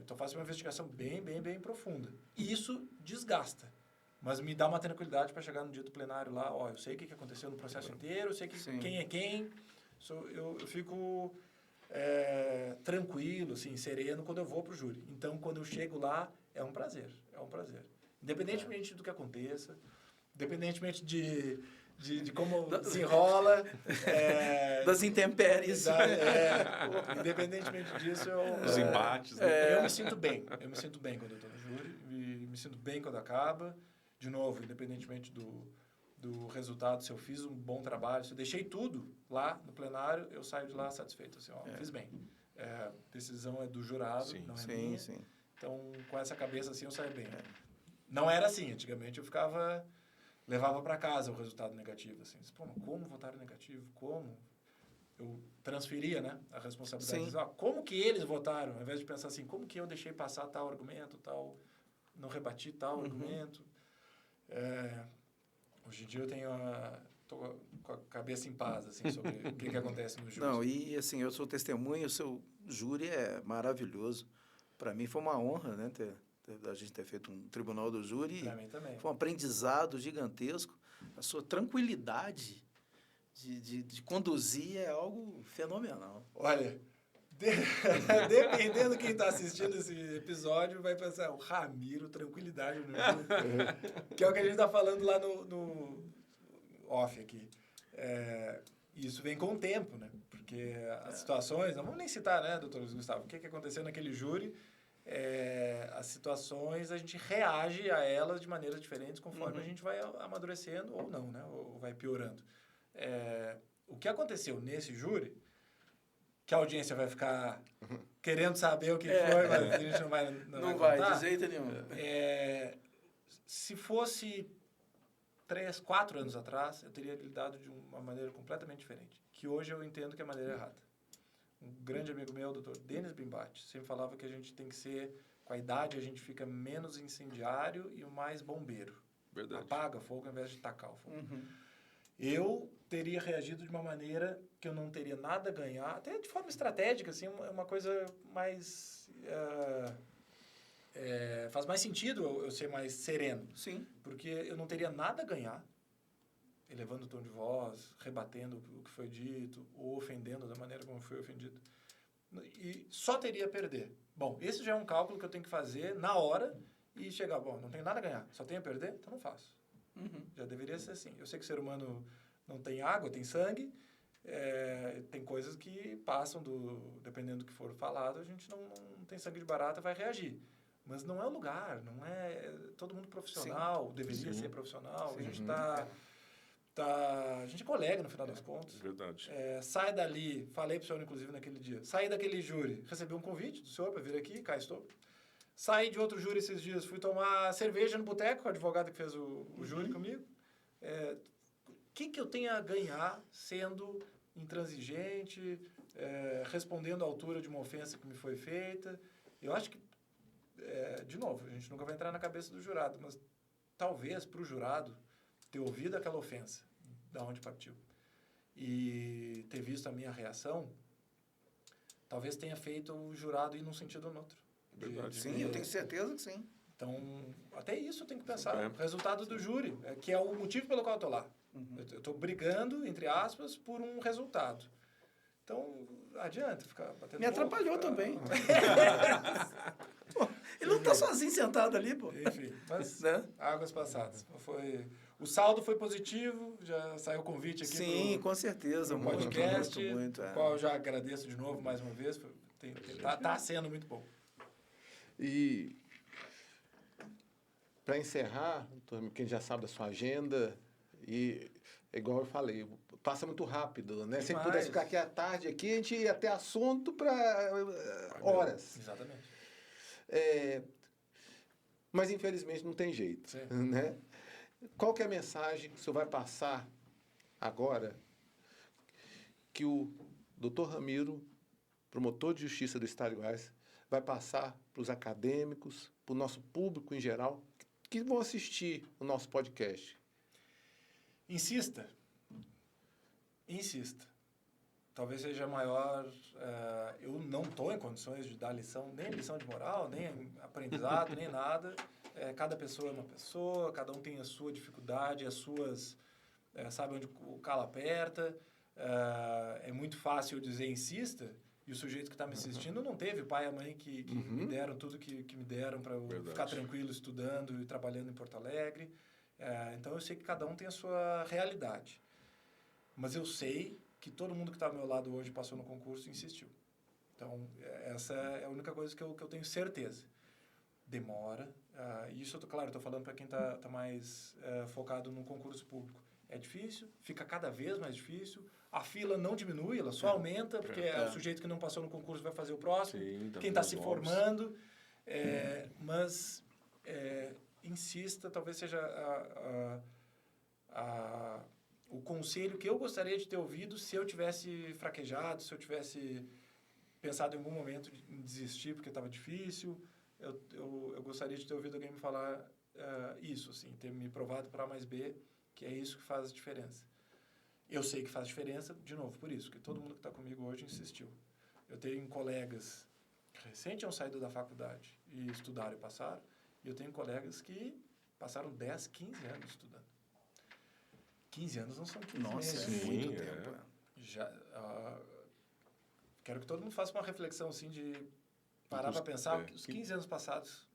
Então, eu faço uma investigação bem profunda. E isso desgasta. Mas me dá uma tranquilidade para chegar no dia do plenário lá, eu sei o que aconteceu no processo inteiro, eu sei quem é quem. Eu fico tranquilo, assim, sereno quando eu vou para o júri. Então, quando eu chego lá, é um prazer. Independentemente do que aconteça, independentemente de como se enrola. Das intempéries. Independentemente disso, os embates. Né? Eu me sinto bem. Eu me sinto bem quando eu estou no júri. E me sinto bem quando acaba. De novo, independentemente do resultado, se eu fiz um bom trabalho, se eu deixei tudo lá no plenário, eu saio de lá satisfeito. Assim, fiz bem. A decisão é do jurado, não é minha. Sim. Então, com essa cabeça assim, eu saio bem. Não era assim. Antigamente, eu levava para casa o resultado negativo. Assim. Pô, como votaram negativo? Como? Eu transferia, né, a responsabilidade. Como que eles votaram? Ao invés de pensar assim, como que eu deixei passar tal argumento, não rebati tal argumento. Hoje em dia eu tô com a cabeça em paz, assim, sobre o que acontece no júri. Não, e assim, eu sou testemunha, o seu júri é maravilhoso. Para mim foi uma honra, né, a gente ter feito um tribunal do júri. Para mim também. Foi um aprendizado gigantesco. A sua tranquilidade de conduzir é algo fenomenal. Olha, dependendo de quem está assistindo esse episódio, vai pensar, o Ramiro, tranquilidade no júri. Que é o que a gente está falando lá no off aqui. Isso vem com o tempo, né? Porque as situações, não vamos nem citar, né, doutor Gustavo, o que aconteceu naquele júri, as situações, a gente reage a elas de maneiras diferentes conforme a gente vai amadurecendo ou não, né? Ou vai piorando. O que aconteceu nesse júri, que a audiência vai ficar querendo saber o que foi, mas a gente não vai contar, de jeito nenhum. Se fosse 3, 4 anos atrás, eu teria lidado de uma maneira completamente diferente, que hoje eu entendo que é a maneira errada. Um grande amigo meu, o Dr. Denis Bimbatti, sempre falava que a gente tem que ser, com a idade, a gente fica menos incendiário e mais bombeiro. Verdade. Apaga fogo ao invés de tacar o fogo. Eu teria reagido de uma maneira que eu não teria nada a ganhar, até de forma estratégica, assim, uma coisa mais... faz mais sentido eu ser mais sereno. Sim. Porque eu não teria nada a ganhar, elevando o tom de voz, rebatendo o que foi dito, ou ofendendo da maneira como foi ofendido. E só teria a perder. Bom, esse já é um cálculo que eu tenho que fazer na hora e chegar, não tenho nada a ganhar, só tenho a perder, então não faço. Já deveria ser assim. Eu sei que o ser humano não tem água, tem sangue, tem coisas que passam, dependendo do que for falado, a gente não tem sangue de barata, vai reagir. Mas não é o lugar, não é todo mundo profissional, deveria ser profissional, a gente a gente é colega no final das contas. Verdade. Sai dali, falei pro senhor inclusive naquele dia, saí daquele júri, recebi um convite do senhor para vir aqui, cá estou. Saí de outro júri esses dias, fui tomar cerveja no boteco com o advogado que fez o júri comigo. O que eu tenho a ganhar sendo intransigente, respondendo à altura de uma ofensa que me foi feita? Eu acho que, de novo, a gente nunca vai entrar na cabeça do jurado, mas talvez para o jurado ter ouvido aquela ofensa, da onde partiu, e ter visto a minha reação, talvez tenha feito o jurado ir num sentido ou no outro. Sim, eu tenho certeza que sim. Então, até isso eu tenho que pensar. O resultado do júri, que é o motivo pelo qual eu estou lá. Eu estou brigando, entre aspas, por um resultado. Então, adianta ficar batendo Me atrapalhou também. Ele não está sozinho sentado ali, pô. Enfim, mas águas passadas. O saldo foi positivo, já saiu o convite aqui. Sim, com certeza. Um podcast, muito, qual eu já agradeço de novo mais uma vez. Está sendo muito bom. E para encerrar, quem já sabe da sua agenda, e igual eu falei, passa muito rápido, né? Se a gente pudesse ficar aqui à tarde, a gente ia ter assunto para horas. Exatamente. Mas infelizmente não tem jeito, né? Qual que é a mensagem que o senhor vai passar agora que o Dr. Ramiro, promotor de justiça do Estado de Goiás, vai passar para os acadêmicos, para o nosso público em geral, que vão assistir o nosso podcast? Insista. Talvez seja maior... eu não estou em condições de dar nem lição de moral, nem aprendizado, nem nada. Cada pessoa é uma pessoa, cada um tem a sua dificuldade, as suas... sabe onde o calo aperta. É muito fácil dizer insista, e E o sujeito que está me assistindo não teve o pai e a mãe que me deram tudo que me deram para eu ficar tranquilo estudando e trabalhando em Porto Alegre. Então, eu sei que cada um tem a sua realidade. Mas eu sei que todo mundo que está ao meu lado hoje passou no concurso e insistiu. Então, essa é a única coisa que eu tenho certeza. Demora. Isso, claro, estou falando para quem está mais focado no concurso público. É difícil, fica cada vez mais difícil. A fila não diminui, ela só aumenta, porque o sujeito que não passou no concurso vai fazer o próximo. Sim, quem está se formando. Mas insista, talvez seja o conselho que eu gostaria de ter ouvido se eu tivesse fraquejado, se eu tivesse pensado em algum momento em desistir porque estava difícil. Eu gostaria de ter ouvido alguém me falar isso, assim, ter me provado para A mais B, que é isso que faz a diferença. Eu sei que faz diferença, de novo, por isso, que todo mundo que está comigo hoje insistiu. Eu tenho colegas que recém tinham saído da faculdade e estudaram e passaram, e eu tenho colegas que passaram 10, 15 anos estudando. 15 anos não são 15 meses. Nossa, é muito tempo. Quero que todo mundo faça uma reflexão, assim, de parar para pensar os 15 anos passados,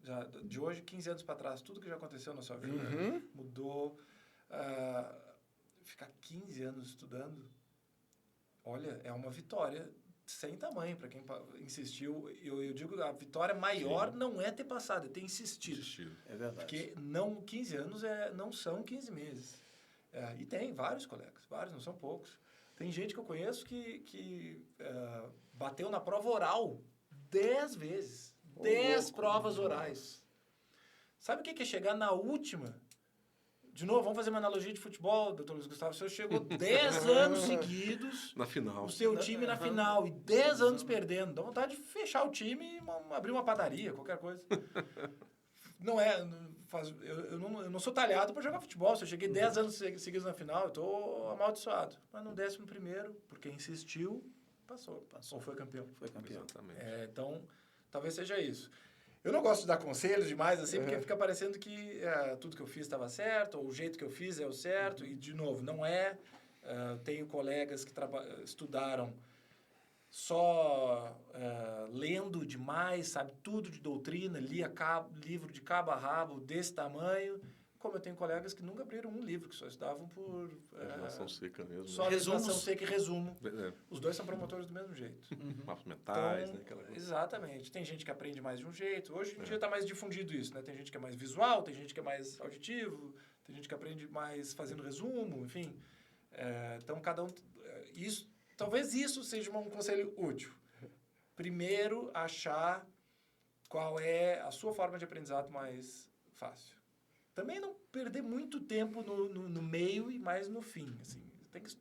de hoje, 15 anos para trás, tudo que já aconteceu na sua vida mudou. Ficar 15 anos estudando, olha, é uma vitória sem tamanho para quem insistiu. Eu digo que a vitória maior não é ter passado, é ter insistido. É verdade. Porque 15 anos não são 15 meses. E tem vários colegas, vários, não são poucos. Tem gente que eu conheço que bateu na prova oral 10 vezes. 10 provas orais. Sabe o que é chegar na última? De novo, vamos fazer uma analogia de futebol, doutor Luiz Gustavo. O senhor chegou 10 anos seguidos... Na final. O seu time na final. E 10 anos perdendo. Dá vontade de fechar o time e abrir uma padaria, qualquer coisa. Não é... Eu não sou talhado para jogar futebol. Se eu cheguei 10 anos seguidos na final, eu estou amaldiçoado. Mas no 11º, porque insistiu, passou. Ou foi campeão. Foi campeão. Exatamente. Então, talvez seja isso. Eu não gosto de dar conselhos demais, assim, porque fica parecendo que tudo que eu fiz estava certo, ou o jeito que eu fiz é o certo, e, de novo, não é. Tenho colegas que estudaram só lendo demais, sabe, tudo de doutrina, lia livro de cabo a rabo, desse tamanho, como eu tenho colegas que nunca abriram um livro, que só estudavam por... legislação seca mesmo. Só legislação seca e resumo. É. Os dois são promotores do mesmo jeito. Mapas mentais, então, né? Aquela coisa. Exatamente. Tem gente que aprende mais de um jeito. Hoje em dia está mais difundido isso, né? Tem gente que é mais visual, tem gente que é mais auditivo, tem gente que aprende mais fazendo resumo, enfim. Então, cada um... talvez isso seja um conselho útil. Primeiro, achar qual é a sua forma de aprendizado mais fácil. Também não perder muito tempo no meio e mais no fim. Assim, tem que,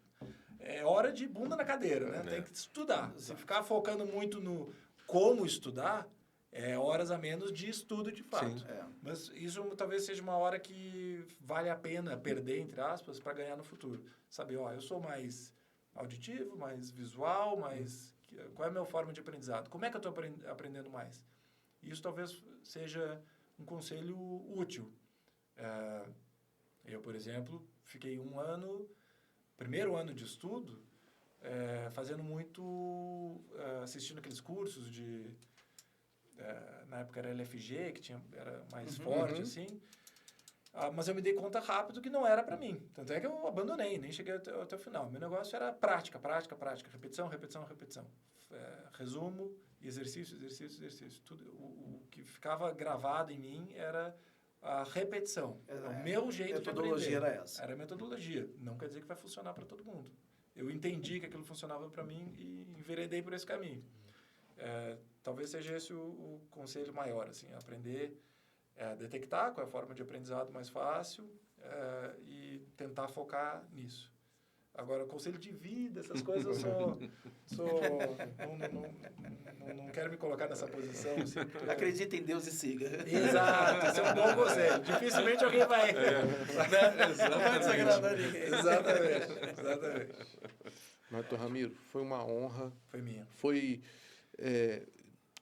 é hora de bunda na cadeira, né? Tem que estudar. Se ficar focando muito no como estudar, é horas a menos de estudo de fato. Mas isso talvez seja uma hora que vale a pena perder, entre aspas, para ganhar no futuro. Saber, eu sou mais auditivo, mais visual, qual é a minha forma de aprendizado? Como é que eu estou aprendendo mais? Isso talvez seja um conselho útil. Eu, por exemplo, fiquei primeiro ano de estudo, fazendo muito, assistindo aqueles cursos na época era LFG, que era mais forte, assim, mas eu me dei conta rápido que não era para mim. Tanto é que eu abandonei, nem cheguei até o final. Meu negócio era prática, repetição, resumo, exercício. Tudo, o que ficava gravado em mim era a repetição. O meu jeito de aprender. A metodologia era essa. Era a metodologia. Não quer dizer que vai funcionar para todo mundo. Eu entendi que aquilo funcionava para mim e enveredei por esse caminho. Talvez seja esse o conselho maior, assim, aprender a detectar qual é a forma de aprendizado mais fácil e tentar focar nisso. Agora, conselho de vida, essas coisas eu não quero me colocar nessa posição. Assim, acredita em Deus e siga. Exato, esse é um bom conselho. Dificilmente alguém vai... Não vai desagradar ninguém. Exatamente. Mas, doutor Ramiro, foi uma honra. Foi minha.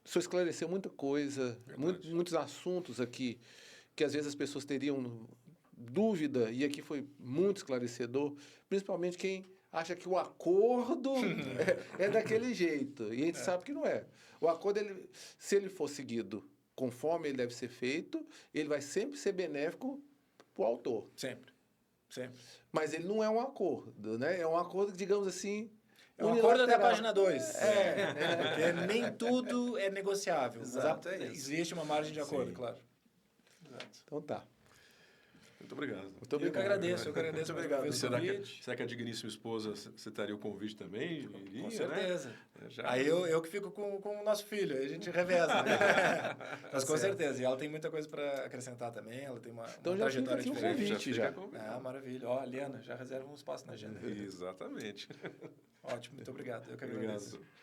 O senhor esclareceu muita coisa, muitos assuntos aqui, que às vezes as pessoas teriam dúvida, e aqui foi muito esclarecedor, principalmente quem acha que o acordo é daquele jeito. E a gente sabe que não é. O acordo, se ele for seguido conforme ele deve ser feito, ele vai sempre ser benéfico para o autor. Sempre. Mas ele não é um acordo, né? É um acordo, digamos assim, é um acordo até a página 2. Porque nem tudo é negociável. Exato, mas existe uma margem de acordo, claro. Exato. Então tá. Muito obrigado. Eu que agradeço. Muito obrigado. Será que a digníssima esposa aceitaria o convite também? Iria, com certeza. Né? Aí eu que fico com o nosso filho, aí a gente reveza. Né? Mas com certeza. E ela tem muita coisa para acrescentar também, ela tem uma trajetória diferente. Convite, já. Maravilha. Ó, Liana, já reserva um espaço na agenda. Exatamente. Ótimo, muito obrigado. Eu que agradeço. Obrigado.